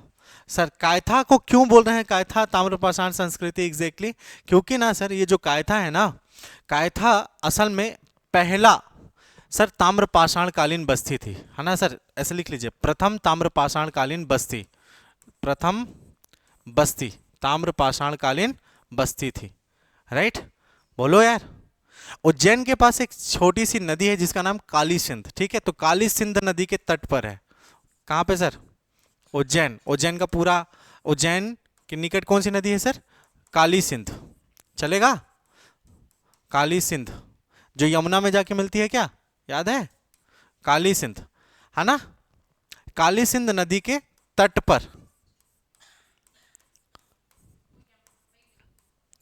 सर कायथा को क्यों बोल रहे हैं कायथा ताम्रपाषाण संस्कृति एग्जैक्टली? क्योंकि ना सर ये जो कायथा है ना, कायथा असल में पहला सर ताम्रपाषाण कालीन बस्ती थी, है ना सर, ऐसे लिख लीजिए, प्रथम ताम्रपाषाण कालीन बस्ती, प्रथम बस्ती ताम्रपाषाण कालीन बस्ती थी, राइट? बोलो यार। उज्जैन के पास एक छोटी सी नदी है जिसका नाम काली सिंध, ठीक है, तो काली सिंध नदी के तट पर है। कहाँ पे सर? उज्जैन। उज्जैन का पूरा, उज्जैन के निकट कौन सी नदी है सर? काली सिंध। चलेगा? काली सिंध जो यमुना में जाके मिलती है, क्या याद है? काली सिंध, है ना, काली सिंध नदी के तट पर।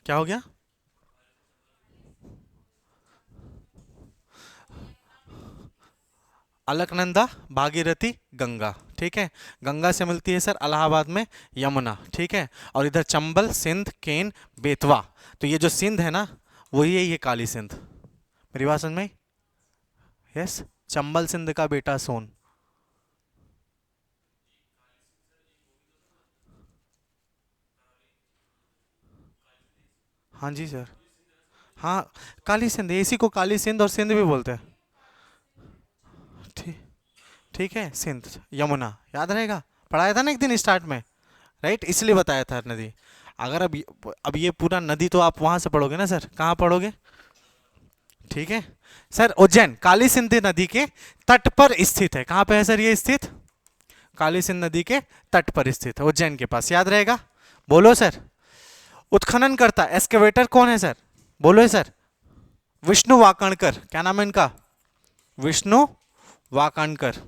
क्या हो गया? अलकनंदा, भागीरथी, गंगा, ठीक है, गंगा से मिलती है सर इलाहाबाद में यमुना, ठीक है, और इधर चंबल, सिंध, केन, बेतवा, तो ये जो सिंध है ना वही है ये काली सिंध। मेरी बात समझ में? यस, चंबल सिंध का बेटा सोन। हाँ जी सर, हाँ काली सिंध, इसी को काली सिंध और सिंध भी बोलते हैं, ठीक, ठीक है, सिंध, यमुना, याद रहेगा, पढ़ाया था ना एक दिन स्टार्ट में, राइट, इसलिए बताया था नदी। अगर अब ये पूरा नदी तो आप वहां से पढ़ोगे ना सर, कहाँ पढ़ोगे? ठीक है सर, उज्जैन काली सिंध नदी के तट पर स्थित है। कहाँ पे है सर ये स्थित? काली सिंध नदी के तट पर स्थित है, उज्जैन के पास, याद रहेगा। बोलो सर। उत्खनन करता एक्सकेवेटर कौन है सर? बोलो सर। विष्णु वाकणकर, क्या नाम है इनका? विष्णु वाकणकर।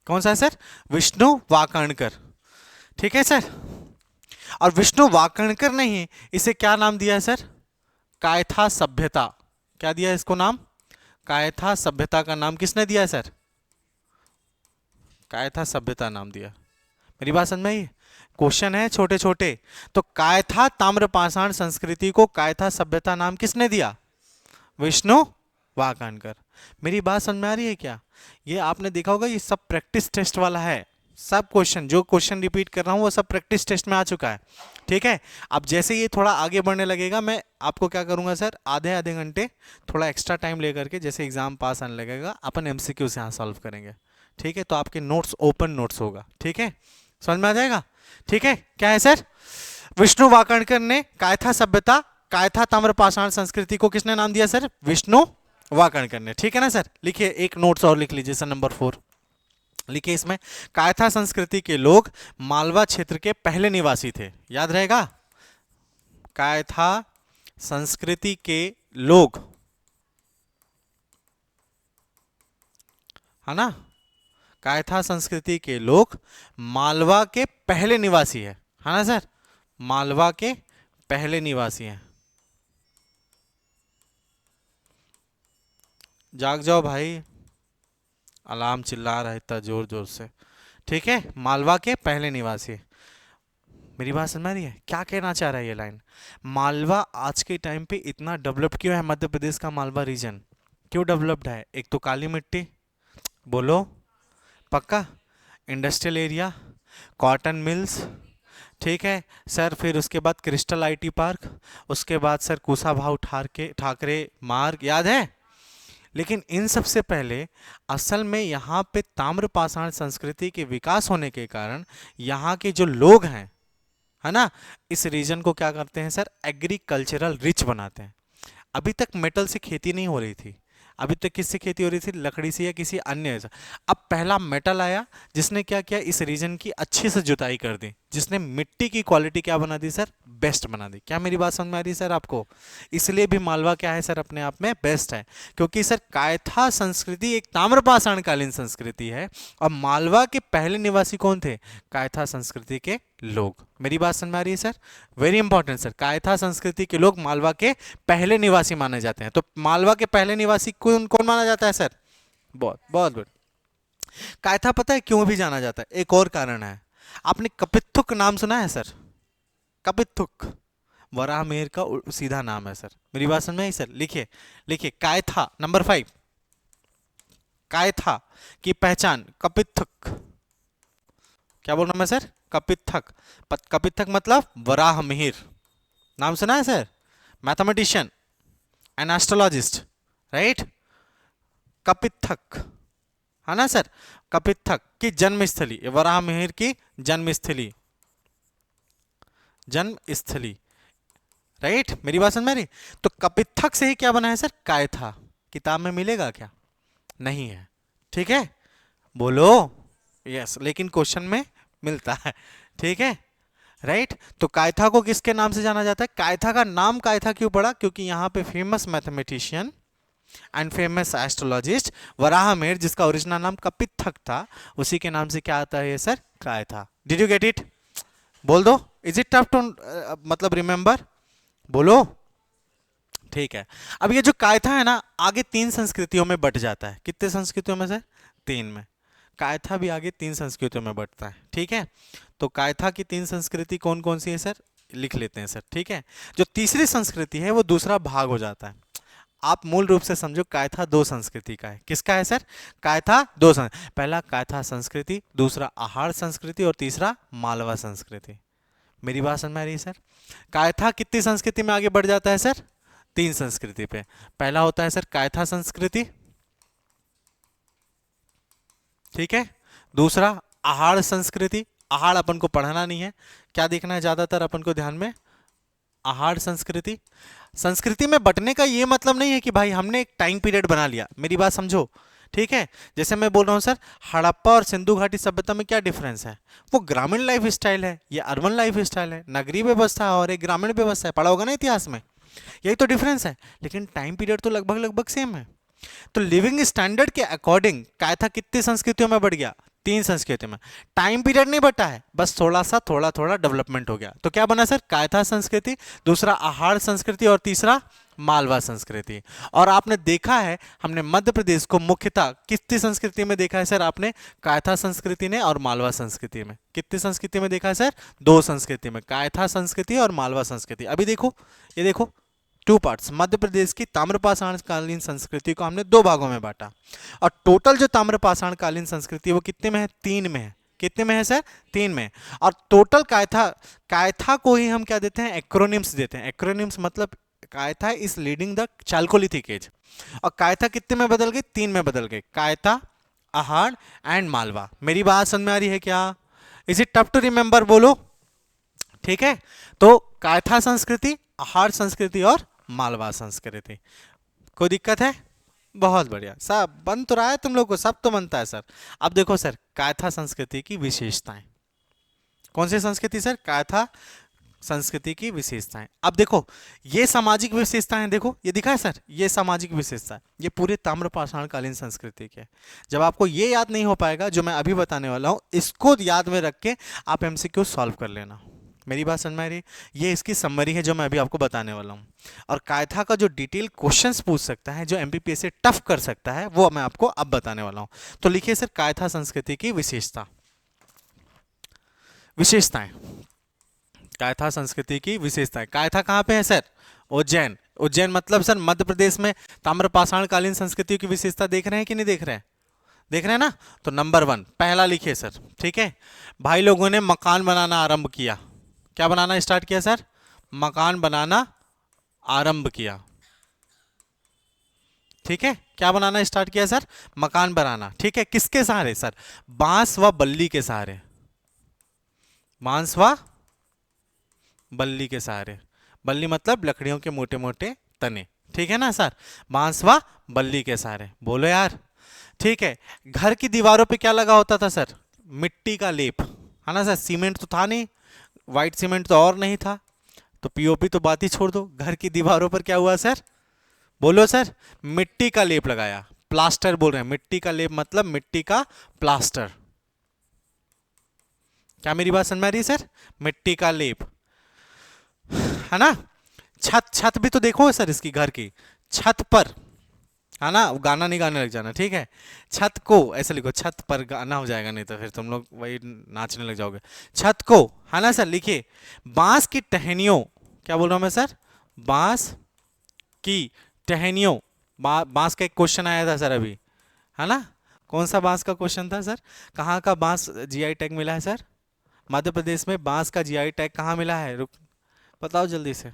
कौन सा है सर? विष्णु वाकणकर, ठीक है सर। और विष्णु वाकणकर ने ही इसे क्या नाम दिया है सर? कायथा सभ्यता। क्या दिया है इसको नाम? कायथा सभ्यता का नाम किसने दिया है सर? कायथा सभ्यता नाम दिया। मेरी बात समझ में आई? क्वेश्चन है छोटे छोटे, तो कायथा ताम्रपाषाण संस्कृति को कायथा सभ्यता नाम किसने दिया? विष्णु वाकानकर। मेरी बात समझ में आ रही है क्या? ये आपने देखा होगा, ये सब प्रैक्टिस टेस्ट वाला है। सब क्वेश्चन, जो क्वेश्चन रिपीट कर रहा हूँ वो सब प्रैक्टिस टेस्ट में आ चुका है। ठीक है, अब जैसे ये थोड़ा आगे बढ़ने लगेगा, मैं आपको क्या करूंगा सर, आधे आधे घंटे थोड़ा एक्स्ट्रा टाइम लेकर के, जैसे एग्जाम पास आने लगेगा अपन एमसीक्यू से यहाँ सॉल्व करेंगे। ठीक है, तो आपके नोट्स ओपन नोट्स होगा। ठीक है, समझ में आ जाएगा? ठीक है, क्या है सर? विष्णु वाकणकर ने कायथा सभ्यता, कायथा ताम्रपाषाण संस्कृति को किसने नाम दिया सर? विष्णु वाकणकर ने। ठीक है ना सर? लिखिए, एक नोट्स और लिख लीजिए सर, नंबर 4 लिखिए इसमें। कायथा संस्कृति के लोग मालवा क्षेत्र के पहले निवासी थे। याद रहेगा? कायथा संस्कृति के लोग, है ना? कायथा संस्कृति के लोग मालवा के पहले निवासी है ना सर? मालवा के पहले निवासी हैं। जाग जाओ भाई, अलार्म चिल्ला रहा है इतना जोर जोर से। ठीक है, मालवा के पहले निवासी। मेरी बात समझ में आ रही है? क्या कहना चाह रहा है ये लाइन? मालवा आज के टाइम पे इतना डेवलप्ड क्यों है? मध्य प्रदेश का मालवा रीजन क्यों डेवलप्ड है? एक तो काली मिट्टी, बोलो पक्का, इंडस्ट्रियल एरिया, कॉटन मिल्स। ठीक है सर, फिर उसके बाद क्रिस्टल आईटी पार्क, उसके बाद सर कुशाभाऊ ठाकरे मार्ग, याद है? लेकिन इन सब से पहले असल में यहाँ पे ताम्रपाषाण संस्कृति के विकास होने के कारण यहाँ के जो लोग हैं, है ना, इस रीजन को क्या करते हैं सर? एग्रीकल्चरल रिच बनाते हैं। अभी तक मेटल से खेती नहीं हो रही थी, अभी तक किससे खेती हो रही थी? लकड़ी से या किसी अन्य से। अब पहला मेटल आया जिसने क्या किया? इस रीजन की अच्छे से जुताई कर दी, जिसने मिट्टी की क्वालिटी क्या बना दी सर? बेस्ट बना दी। क्या मेरी बात समझ में आ रही है सर आपको? इसलिए भी मालवा क्या है सर? अपने आप में बेस्ट है, क्योंकि सर कायथा संस्कृति एक ताम्रपाषाण कालीन संस्कृति है, और मालवा के पहले निवासी कौन थे? कायथा संस्कृति के लोग। मेरी बात समझ में आ रही है sir? Very important sir, Kayatha संस्कृति के लोग मालवा के पहले निवासी माने जाते हैं। तो मालवा के पहले निवासी कौन कौन माना जाता है सर? बहुत बहुत गुड। कायथा पता है क्यों भी जाना जाता है? एक और कारण है। आपने कपित्थुक नाम सुना है सर? कपित्थुक वराहमिहिर का सीधा नाम है सर। मेरी बात समझ में आई सर? लिखिए, लिखिए, कायथा नंबर 5, कायथा की पहचान कपित्थुक। क्या बोल रहा हूं मैं सर? कपित्थक। कपित्थक मतलब वराहमिहिर। नाम सुना है sir? Mathematician and astrologist, right? Kapitthaka, है ना सर? कपित्थक की जन्मस्थली, वराहमिहिर की जन्मस्थली, जन्मस्थली, राइट? मेरी बात समझ में आ रही? तो कपित्थक से ही क्या बना है सर? कायथा। किताब में मिलेगा क्या? नहीं है। ठीक है, बोलो यस, लेकिन क्वेश्चन में मिलता है। ठीक है, राइट? तो कायथा को किसके नाम से जाना जाता है? कायथा का नाम कायथा क्यों पड़ा? क्योंकि यहाँ पे famous mathematician and famous astrologist Varahamihira, जिसका ओरिजिनल नाम कपित्थक था, उसी के नाम से क्या आता है sir? Kayatha. Did you get it? बोल दो, इज इट टफ टू मतलब रिमेंबर? बोलो। ठीक है, अब ये जो कायथा है ना, आगे 3 संस्कृतियों में बट जाता है। कितने संस्कृतियों में से? 3 में। कायथा भी आगे 3 संस्कृतियों में बटता है। ठीक है, तो कायथा की 3 संस्कृति कौन कौन सी है सर? लिख लेते हैं सर। ठीक है, जो तीसरी संस्कृति है वो दूसरा भाग हो जाता है। आप मूल रूप से समझो, कायथा 2 संस्कृति का है। किसका है सर? कायथा 2 पहला कायथा संस्कृति, दूसरा आहार संस्कृति, और तीसरा मालवा संस्कृति। मेरी बात समझ में आ रही है सर? कायथा कितनी संस्कृति में आगे बढ़ जाता है सर? 3 संस्कृति पे। पहला होता है सर कायथा संस्कृति, ठीक है? दूसरा आहार संस्कृति। आहार अपन को पढ़ना नहीं है, क्या देखना है ज्यादातर अपन को ध्यान में? आहार संस्कृति। संस्कृति में बंटने का ये मतलब नहीं है कि भाई हमने एक टाइम पीरियड बना लिया। मेरी बात समझो, ठीक है? जैसे मैं बोल रहा हूँ सर, हड़प्पा और सिंधु घाटी सभ्यता में क्या डिफरेंस है? वो ग्रामीण लाइफ स्टाइल है, ये अर्बन लाइफ स्टाइल है। नगरीय व्यवस्था और एक ग्रामीण व्यवस्था है, पढ़ा होगा ना इतिहास में? यही तो डिफरेंस है, लेकिन टाइम पीरियड तो लगभग लगभग सेम है। तो लिविंग स्टैंडर्ड के अकॉर्डिंग कायथा कितनी संस्कृतियों में बढ़ गया? 3 संस्कृतियों में। टाइम पीरियड नहीं बटा है, बस थोड़ा सा थोड़ा थोड़ा डेवलपमेंट हो गया। तो क्या बना सर? कायथा संस्कृति, दूसरा आहार संस्कृति, और तीसरा मालवा संस्कृति। और आपने देखा है, हमने मध्य प्रदेश को मुख्यतः कितनी संस्कृति में देखा है सर? आपने कायथा संस्कृति ने और मालवा संस्कृति में। कितनी संस्कृति में देखा है सर? 2 संस्कृति में, कायथा संस्कृति और मालवा संस्कृति। अभी देखो, ये देखो, टू पार्ट्स। मध्य प्रदेश की ताम्रपाषाण कालीन संस्कृति को हमने दो भागों में बांटा, और टोटल जो ताम्रपाषाण कालीन संस्कृति है वो कितने में है? 3 में है। कितने में है सर? 3 में। और टोटल कायथा, कायथा को ही हम क्या देते हैं? एक्रोनिम्स देते हैं। एक्रोनिम्स मतलब Kayatha is leading the Chalcolithic as. और कायथा कितने में बदल गई? 3 में बदल गई, कायथा, अहाड़ एंड मालवा। मेरी बात समझ में आ रही है क्या? Is it tough to remember? बोलो। ठीक है, तो कायथा संस्कृति, अहाड़ संस्कृति और मालवा संस्कृति। कोई दिक्कत है? बहुत बढ़िया, सब बन तो रहा है तुम लोग को, सब तो बनता है सर। अब देखो सर, कायथा संस्कृति की विशेषताएं। कौन सी संस्कृति सर? कायथा संस्कृति की विशेषताएं। अब देखो ये सामाजिक विशेषताएं, देखो ये दिखा है सर, ये सामाजिक विशेषता, ये पूरे ताम्रपाषाण कालीन संस्कृति के। जब आपको ये याद नहीं हो पाएगा जो मैं अभी बताने वाला हूं, इसको याद में रख के आप एमसीक्यू सॉल्व कर लेना। मेरी बात समझ में आ रही? ये इसकी समरी है जो मैं अभी आपको बताने वाला हूँ। और कायथा का जो डिटेल क्वेश्चंस पूछ सकता है, जो एमपीपीएस से टफ कर सकता है, वो मैं आपको अब बताने वाला हूँ। तो लिखिए सर, कायथा संस्कृति की विशेषता, विशेषताएं। कायथा संस्कृति की विशेषताएं। कायथा कहाँ पे है सर? उज्जैन। उज्जैन मतलब सर मध्य प्रदेश में ताम्रपाषाण कालीन संस्कृति की विशेषता देख रहे हैं कि नहीं देख रहे हैं? देख रहे हैं ना? तो नंबर 1 पहला लिखिए सर। ठीक है, भाई लोगों ने मकान बनाना आरंभ किया। क्या बनाना स्टार्ट किया सर? मकान बनाना आरंभ किया। ठीक है, क्या बनाना स्टार्ट किया सर? मकान बनाना। ठीक है, किसके सहारे सर? बांस व बल्ली के सहारे। बांस व बल्ली के सहारे। बल्ली मतलब लकड़ियों के मोटे मोटे तने। ठीक है ना सर? बांस व बल्ली के सहारे। बोलो यार। ठीक है, घर की दीवारों पे क्या लगा होता था सर? मिट्टी का लेप, है ना सर? सीमेंट तो था नहीं, व्हाइट सीमेंट तो और नहीं था, तो पीओपी तो बात ही छोड़ दो। घर की दीवारों पर क्या हुआ सर? बोलो सर। मिट्टी का लेप लगाया। प्लास्टर बोल रहे हैं, मिट्टी का लेप मतलब मिट्टी का प्लास्टर। क्या मेरी बात समझ में आ रही है सर? मिट्टी का लेप, है ना? छत, छत भी तो देखो सर इसकी, घर की छत पर, है ना? गाना नहीं गाने लग जाना, ठीक है? छत को ऐसे लिखो, छत पर गाना हो जाएगा, नहीं तो फिर तुम लोग वही नाचने लग जाओगे। छत को, है ना सर? लिखिए बांस की टहनियों। क्या बोल रहा हूं मैं सर? बांस की टहनियों। बांस का एक क्वेश्चन आया था सर अभी, है ना? कौन सा बांस का क्वेश्चन था सर? कहाँ का बांस जीआई टैग मिला है सर? मध्य प्रदेश में बांस का जीआई टैग कहाँ मिला है? रुक, बताओ जल्दी से।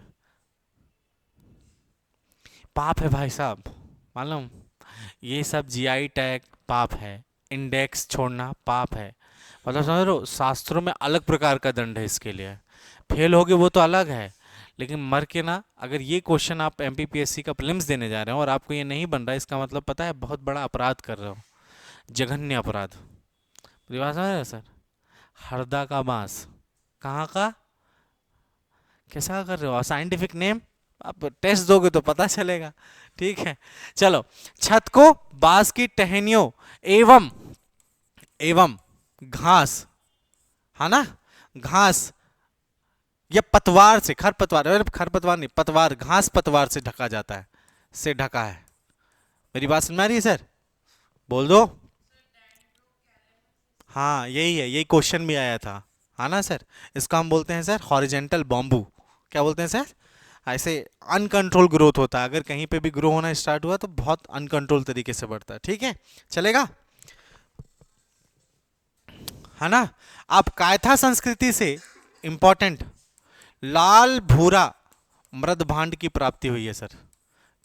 पाप है भाई साहब, मालूम? ये सब जीआई टैग पाप है, इंडेक्स छोड़ना पाप है। मतलब समझ रहे हो, शास्त्रों में अलग प्रकार का दंड है इसके लिए। फेल हो गए वो तो अलग है, लेकिन मर के ना, अगर ये क्वेश्चन आप एमपीपीएससी का प्रीलिम्स देने जा रहे हो और आपको ये नहीं बन रहा, इसका मतलब पता है बहुत बड़ा अपराध कर रहे हो, जघन्य अपराध। मेरी बात समझ रहे हो सर? हरदा का बांस कहाँ का? कैसा कर रहे हो? साइंटिफिक नेम आप टेस्ट दोगे तो पता चलेगा। ठीक है, चलो। छत को बांस की टहनियों एवं एवं घास, है ना? घास या पतवार से, खरपतवार, अरे खरपतवार नहीं, पतवार, घास पतवार से ढका जाता है, से ढका है। मेरी बात समझ में आ रही है सर? बोल दो। हाँ यही है, यही क्वेश्चन भी आया था, है ना सर? इसको हम बोलते हैं सर हॉरिजेंटल बॉम्बू। क्या बोलते हैं सर? ऐसे अनकंट्रोल ग्रोथ होता है, अगर कहीं पे भी ग्रो होना स्टार्ट हुआ तो बहुत अनकंट्रोल तरीके से बढ़ता है। ठीक है, चलेगा, है ना? अब कायथा संस्कृति से इंपॉर्टेंट लाल भूरा मृदभांड की प्राप्ति हुई है सर।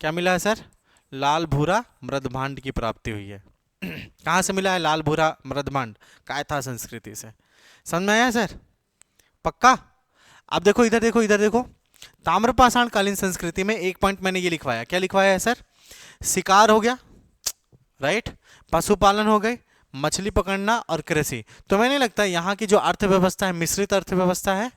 क्या मिला है सर? लाल भूरा मृदभांड की प्राप्ति हुई है। कहाँ से मिला है लाल भूरा मृदभांड? कायथा संस्कृति से। समझ में आया सर? पक्का? अब देखो इधर, देखो इधर, देखो ताम्रपाषाण कालीन संस्कृति में एक पॉइंट मैंने ये लिखवाया। क्या लिखवाया है सर? शिकार हो गया, राइट, पशुपालन हो गए, मछली पकड़ना और कृषि। तो मैंने लगता है यहाँ की जो अर्थव्यवस्था है मिश्रित अर्थव्यवस्था है।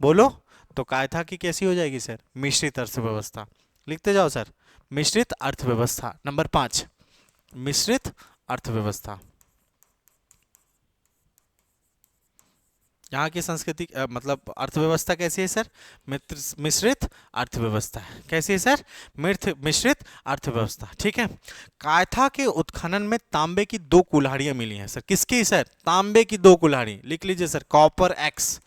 बोलो, तो कायथा की कैसी हो जाएगी सर? मिश्रित अर्थव्यवस्था। लिखते जाओ सर, मिश्रित अर्थव्यवस्था। नंबर 5, मिश्रित अर्थव्यवस्था। यहाँ की संस्कृति मतलब अर्थव्यवस्था कैसी है सर? मिश्रित अर्थव्यवस्था है। कैसी है सर? मिश्रित अर्थव्यवस्था। ठीक है, कायथा के उत्खनन में तांबे की 2 कुल्हाड़ियां मिली हैं सर। किसकी सर? तांबे की 2 कुल्हाड़ी। लिख लीजिए सर, कॉपर एक्स।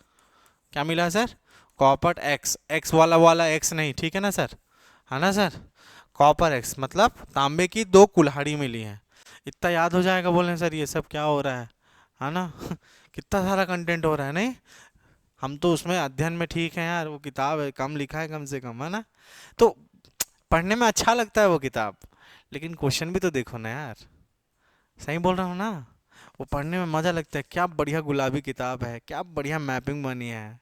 क्या मिला सर? कॉपर एक्स, एक्स वाला एक्स नहीं, ठीक है ना सर? है ना सर। कॉपर एक्स मतलब तांबे की दो कुल्हाड़ी मिली है। इतना याद हो जाएगा बोले सर ये सब क्या हो रहा है ना। कितना सारा कंटेंट हो रहा है नहीं। हम तो उसमें अध्ययन में ठीक है यार, वो किताब है कम लिखा है कम से कम, है ना। तो पढ़ने में अच्छा लगता है वो किताब, लेकिन क्वेश्चन भी तो देखो ना यार। सही बोल रहा हूँ ना। वो पढ़ने में मजा लगता है, क्या बढ़िया गुलाबी किताब है, क्या बढ़िया मैपिंग बनी है।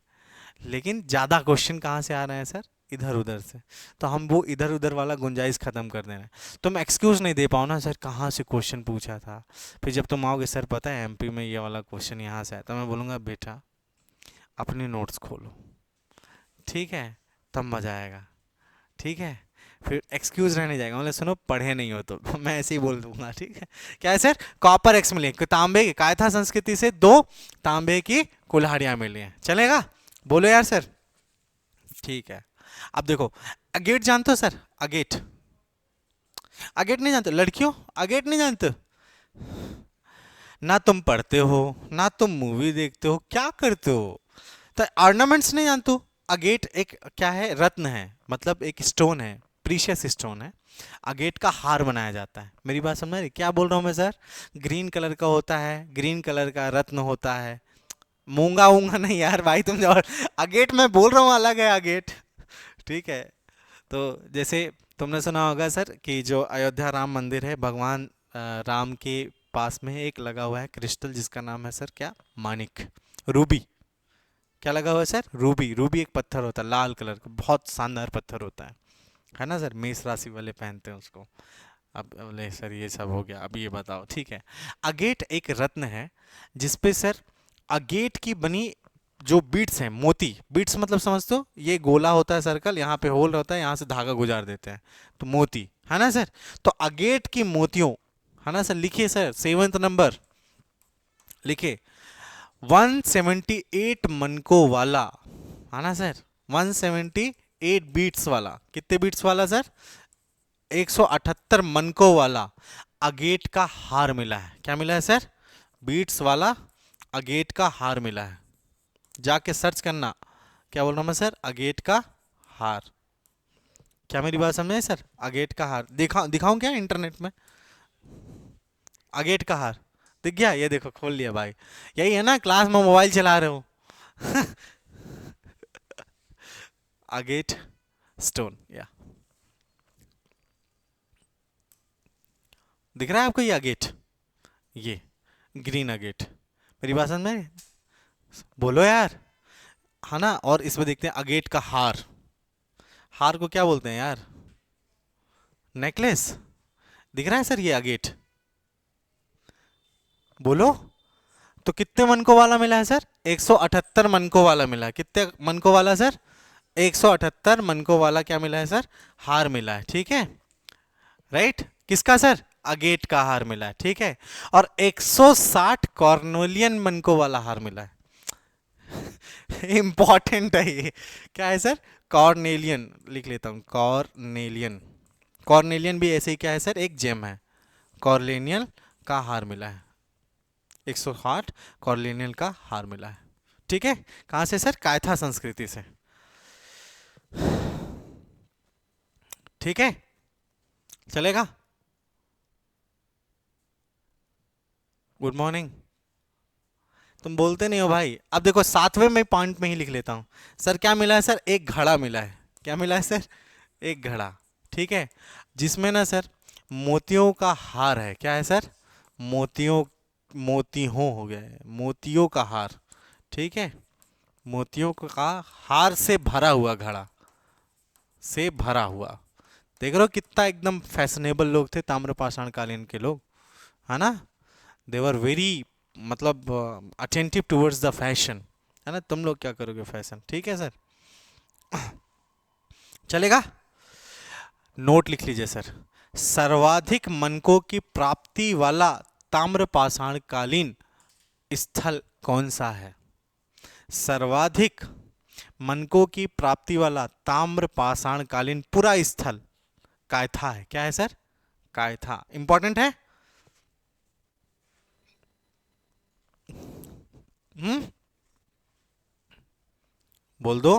लेकिन ज्यादा क्वेश्चन कहाँ से आ रहे हैं सर, इधर उधर से। तो हम वो इधर उधर वाला गुंजाइश खत्म कर दे रहे हैं। तुम एक्सक्यूज नहीं दे पाओ ना सर, कहाँ से क्वेश्चन पूछा था। फिर जब तुम आओगे सर पता है एमपी में ये वाला क्वेश्चन यहाँ से आया, तो मैं बोलूँगा बेटा अपनी नोट्स खोलो, ठीक है, तब मजा आएगा। ठीक है। फिर एक्सक्यूज रहने जाएगा, मतलब सुनो पढ़े नहीं हो तो मैं ऐसे ही बोल दूंगा, ठीक है। क्या है सर, कॉपर एक्स मिले, तांबे की कायथा संस्कृति से दो तांबे की कुल्हाड़ियां मिली हैं, चलेगा। बोलो यार सर। ठीक है। अब देखो, अगेट जानते हो सर, अगेट। अगेट नहीं जानते लड़कियों, अगेट नहीं जानते। ना तुम पढ़ते हो, ना तुम मूवी देखते हो, क्या करते हो। तो ऑर्नामेंट्स नहीं जानते हो। अगेट एक क्या है, रत्न है, मतलब एक स्टोन है, प्रीशियस स्टोन है। अगेट का हार बनाया जाता है, मेरी बात समझ रही क्या बोल रहा हूँ मैं सर। ग्रीन कलर का होता है, ग्रीन कलर का रत्न होता है। मूंगा ऊंगा नहीं यार भाई तुम, और अगेट मैं बोल रहा हूँ अलग है अगेट। ठीक है। तो जैसे तुमने सुना होगा सर कि जो अयोध्या राम मंदिर है, भगवान राम के पास में एक लगा हुआ है क्रिस्टल, जिसका नाम है सर क्या, मानिक, रूबी। क्या लगा हुआ है सर, रूबी। रूबी एक पत्थर होता है लाल कलर का, बहुत शानदार पत्थर होता है ना सर। मेष राशि वाले पहनते हैं उसको। अब बोले सर ये सब हो गया, अब ये बताओ, ठीक है। अगेट एक रत्न है जिसपे सर अगेट की बनी जो बीट्स हैं, मोती, बीट्स मतलब समझते हो, ये गोला होता है सर्कल, यहाँ पे होल होता है, यहाँ से धागा गुजार देते हैं, तो मोती, है ना सर। तो अगेट की मोतियों, है ना सर, लिखिए सर सेवंथ नंबर, लिखिए 178 मनकों वाला, है ना सर। 178 बीट्स वाला, कितने बीट्स वाला सर, 178 मनकों वाला अगेट का हार मिला है। क्या मिला है सर, बीट्स वाला अगेट का हार मिला है। जाके सर्च करना, क्या बोल रहा हूं मैं सर, अगेट का हार। क्या मेरी बात समझे सर, अगेट का हार दिखाऊं क्या इंटरनेट में। अगेट का हार दिख गया, ये देखो खोल लिया भाई। यही है ना, क्लास में मोबाइल चला रहे हो। अगेट स्टोन, या दिख रहा है आपको ये अगेट, ये ग्रीन अगेट। मेरी बात समझ में, बोलो यार, है ना। और इसमें देखते हैं अगेट का हार। हार को क्या बोलते हैं यार, नेकलेस। दिख रहा है सर ये अगेट, बोलो। तो कितने मनकों वाला मिला है सर, 178 मनकों वाला मिला है। कितने मनकों वाला सर, 178 मनकों वाला क्या मिला है सर, हार मिला है, ठीक है। राइट, किसका सर, अगेट का हार मिला है, ठीक है। और 160 कॉर्नोलियन मनकों वाला हार मिला है। इंपॉर्टेंट है ये। क्या है सर, कॉर्नेलियन, लिख लेता हूं, कॉर्नेलियन। कॉर्नेलियन भी ऐसे ही क्या है सर, एक जेम है। कॉर्लेनियल का हार मिला है, 160 कॉर्लेनियल का हार मिला है, ठीक है। कहां से सर, कायथा संस्कृति से, ठीक है, चलेगा। Good morning. तुम बोलते नहीं हो भाई। अब देखो सातवें में पॉइंट में ही लिख लेता हूं। सर क्या मिला है सर, एक घड़ा मिला है। क्या मिला है सर, एक घड़ा, ठीक है। जिसमें ना सर मोतियों का हार है। क्या है सर, मोतियों, मोतियों हो गया है, मोतियों का हार, ठीक है। मोतियों का हार से भरा हुआ घड़ा, से भरा हुआ। देख रहे हो कितना एकदम फैशनेबल लोग थे ताम्रपाषाण कालीन के लोग, है ना। दे वर वेरी, मतलब अटेंटिव टुवर्ड्स द फैशन, है ना। तुम लोग क्या करोगे फैशन, ठीक है सर, चलेगा। नोट लिख लीजिए सर, सर्वाधिक मनकों की प्राप्ति वाला ताम्रपाषाण कालीन स्थल कौन सा है। सर्वाधिक मनकों की प्राप्ति वाला ताम्रपाषाण कालीन पूरा स्थल कायथा है। क्या है सर, कायथा, इंपॉर्टेंट है। हम्म, बोल दो।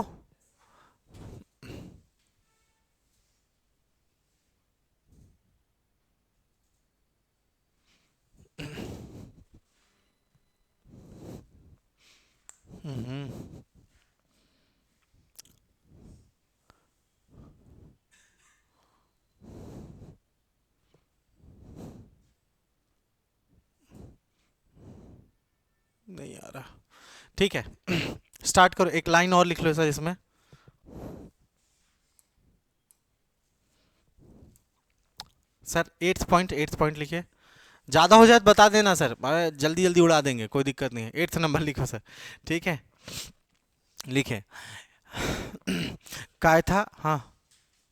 हम्म, नहीं आ रहा। ठीक है, स्टार्ट करो, एक लाइन और लिख लो सर इसमें। सर एट्थ पॉइंट लिखिए। ज़्यादा हो जाए तो बता देना सर, जल्दी जल्दी उड़ा देंगे, कोई दिक्कत नहीं है। एट्थ नंबर लिखो सर। ठीक है, लिखे। कायथा, हाँ,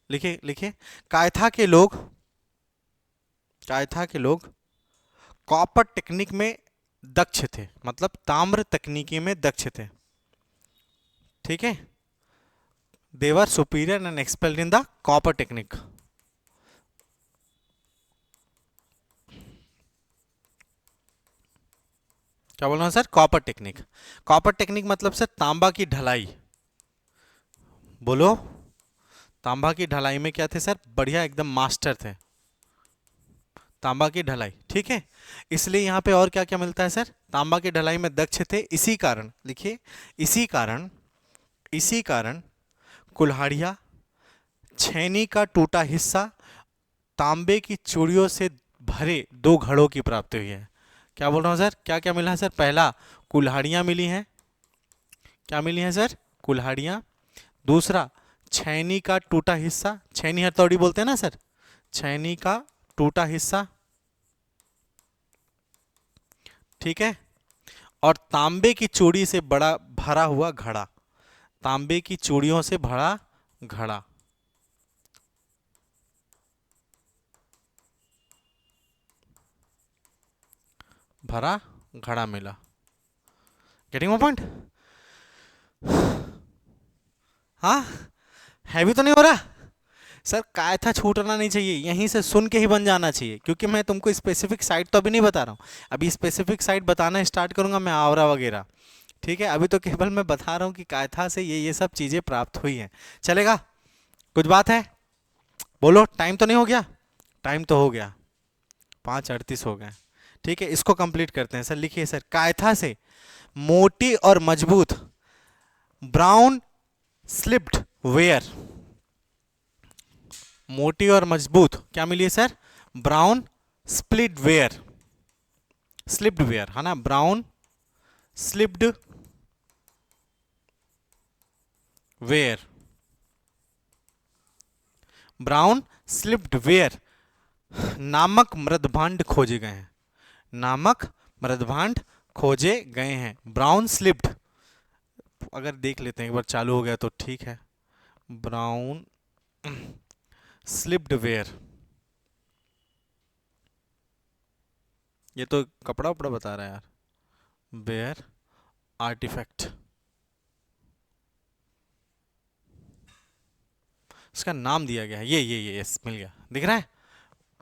लिखे लिखे। कायथा के लोग, कायथा के लोग कॉपर टेक्निक में दक्ष थे, मतलब ताम्र तकनीकी में दक्ष थे। ठीक है, they were superior and expelled in the copper technique. क्या बोल रहा हूँ sir? Copper technique. Copper technique मतलब सर तांबा की ढलाई। बोलो, तांबा की ढलाई में क्या थे सर? बढ़िया, एकदम मास्टर थे तांबा की ढलाई। ठीक है, इसलिए यहाँ पे और क्या क्या मिलता है सर? तांबा की ढलाई में दक्ष थे, इसी कारण लिखिए, इसी कारण कुल्हाड़ियाँ, छेनी का टूटा हिस्सा, तांबे की चूड़ियों से भरे दो घड़ों की प्राप्ति हुई है। क्या बोल रहा हूँ सर? क्या क्या मिला है सर? पहला, कुल्हाड़ियाँ मिली हैं। क्या मिली हैं सर? कुल्हाड़ियाँ। दूसरा, छेनी का टूटा हिस्सा, छेनी हथौड़ी बोलते हैं ना सर, छेनी का टूटा हिस्सा। ठीक है, और तांबे की चूड़ी से बड़ा भरा हुआ घड़ा, तांबे की चूड़ियों से भरा घड़ा। भरा घड़ा मिला। Getting my point? हाँ, हैवी तो नहीं हो रहा सर? कायथा छूटना नहीं चाहिए, यहीं से सुन के ही बन जाना चाहिए, क्योंकि मैं तुमको स्पेसिफिक साइट तो अभी नहीं बता रहा हूँ। अभी स्पेसिफिक साइट बताना स्टार्ट करूंगा मैं, आवरा वगैरह। ठीक है, अभी तो केवल मैं बता रहा हूँ कि कायथा से ये सब चीज़ें प्राप्त हुई हैं। चलेगा? कुछ बात है? बोलो, टाइम तो नहीं हो गया? टाइम तो हो गया, 5:38 हो गए। ठीक है, इसको कंप्लीट करते हैं सर। लिखिए सर, कायथा से मोटी और मजबूत ब्राउन स्लिप्ड वेयर, मोटी और मजबूत क्या मिली है sir? Brown split ware, slipped ware है ना, brown slipped ware, brown slipped ware नामक मृदभांड खोजे गए हैं, नामक मृदभांड खोजे गए हैं। ब्राउन स्लिप्ड, अगर देख लेते हैं एक बार, चालू हो गया तो ठीक है। ब्राउन स्लिप्ड वेयर, ये तो कपड़ा उपड़ा बता रहा है यार। वेयर आर्टिफैक्ट, इसका नाम दिया गया है, ये यस, मिल गया, दिख रहा है,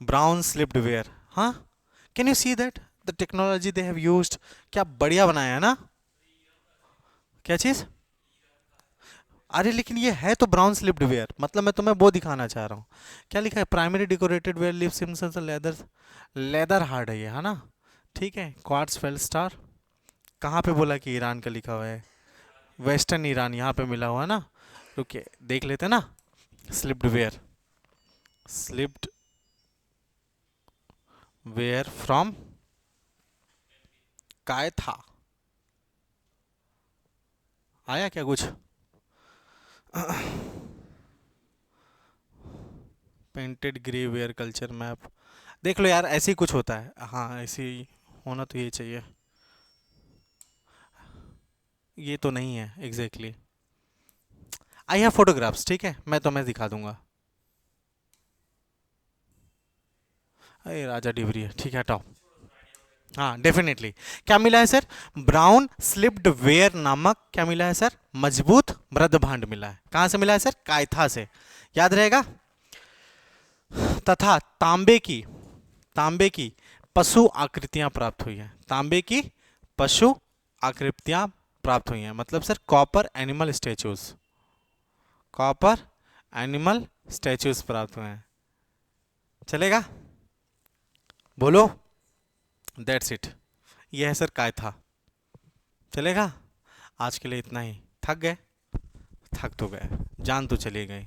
ब्राउन स्लिप्ड वेयर। हाँ, can you see that the technology they have used? क्या बढ़िया बनाया है ना? क्या चीज? अरे लेकिन ये है तो ब्राउन स्लिप्ड वेयर, मतलब मैं तुम्हें वो दिखाना चाह रहा हूँ। क्या लिखा है? Primary decorated ware live Simpson leather, leather hard है ये, है ना? ठीक है, क्वार्ट्स फेल्स्टार, कहाँ पे बोला कि ईरान का लिखा हुआ है? वेस्टर्न ईरान यहाँ पे मिला हुआ है ना। रुकिए, देख लेते हैं ना। Slipped ware, slipped ware from Kayatha. आया क्या कुछ? Painted grey ware culture map, देख लो यार, ऐसे ही कुछ होता है। हाँ, ऐसे ही होना तो ये चाहिए। ये तो नहीं है एग्जैक्टली। आई हैव फोटोग्राफ्स, ठीक है, मैं तुम्हें दिखा दूंगा। अरे राजा डिबरी है, ठीक है, हटाओ। हाँ, डेफिनेटली। क्या मिला है सर? ब्राउन स्लिप्ड वेयर नामक क्या मिला है सर? मजबूत मृदभांड मिला है। कहाँ से मिला है सर? कायथा से, याद रहेगा। तथा तांबे की पशु आकृतियां प्राप्त हुई हैं, तांबे की पशु आकृतियां प्राप्त हुई हैं, मतलब sir copper animal statues, copper animal statues प्राप्त हुए हैं। चलेगा? बोलो, दैट्स इट, ये है सर कायथा। चलेगा? आज के लिए इतना ही। थक गए? थक तो गए, जान तो चली गई।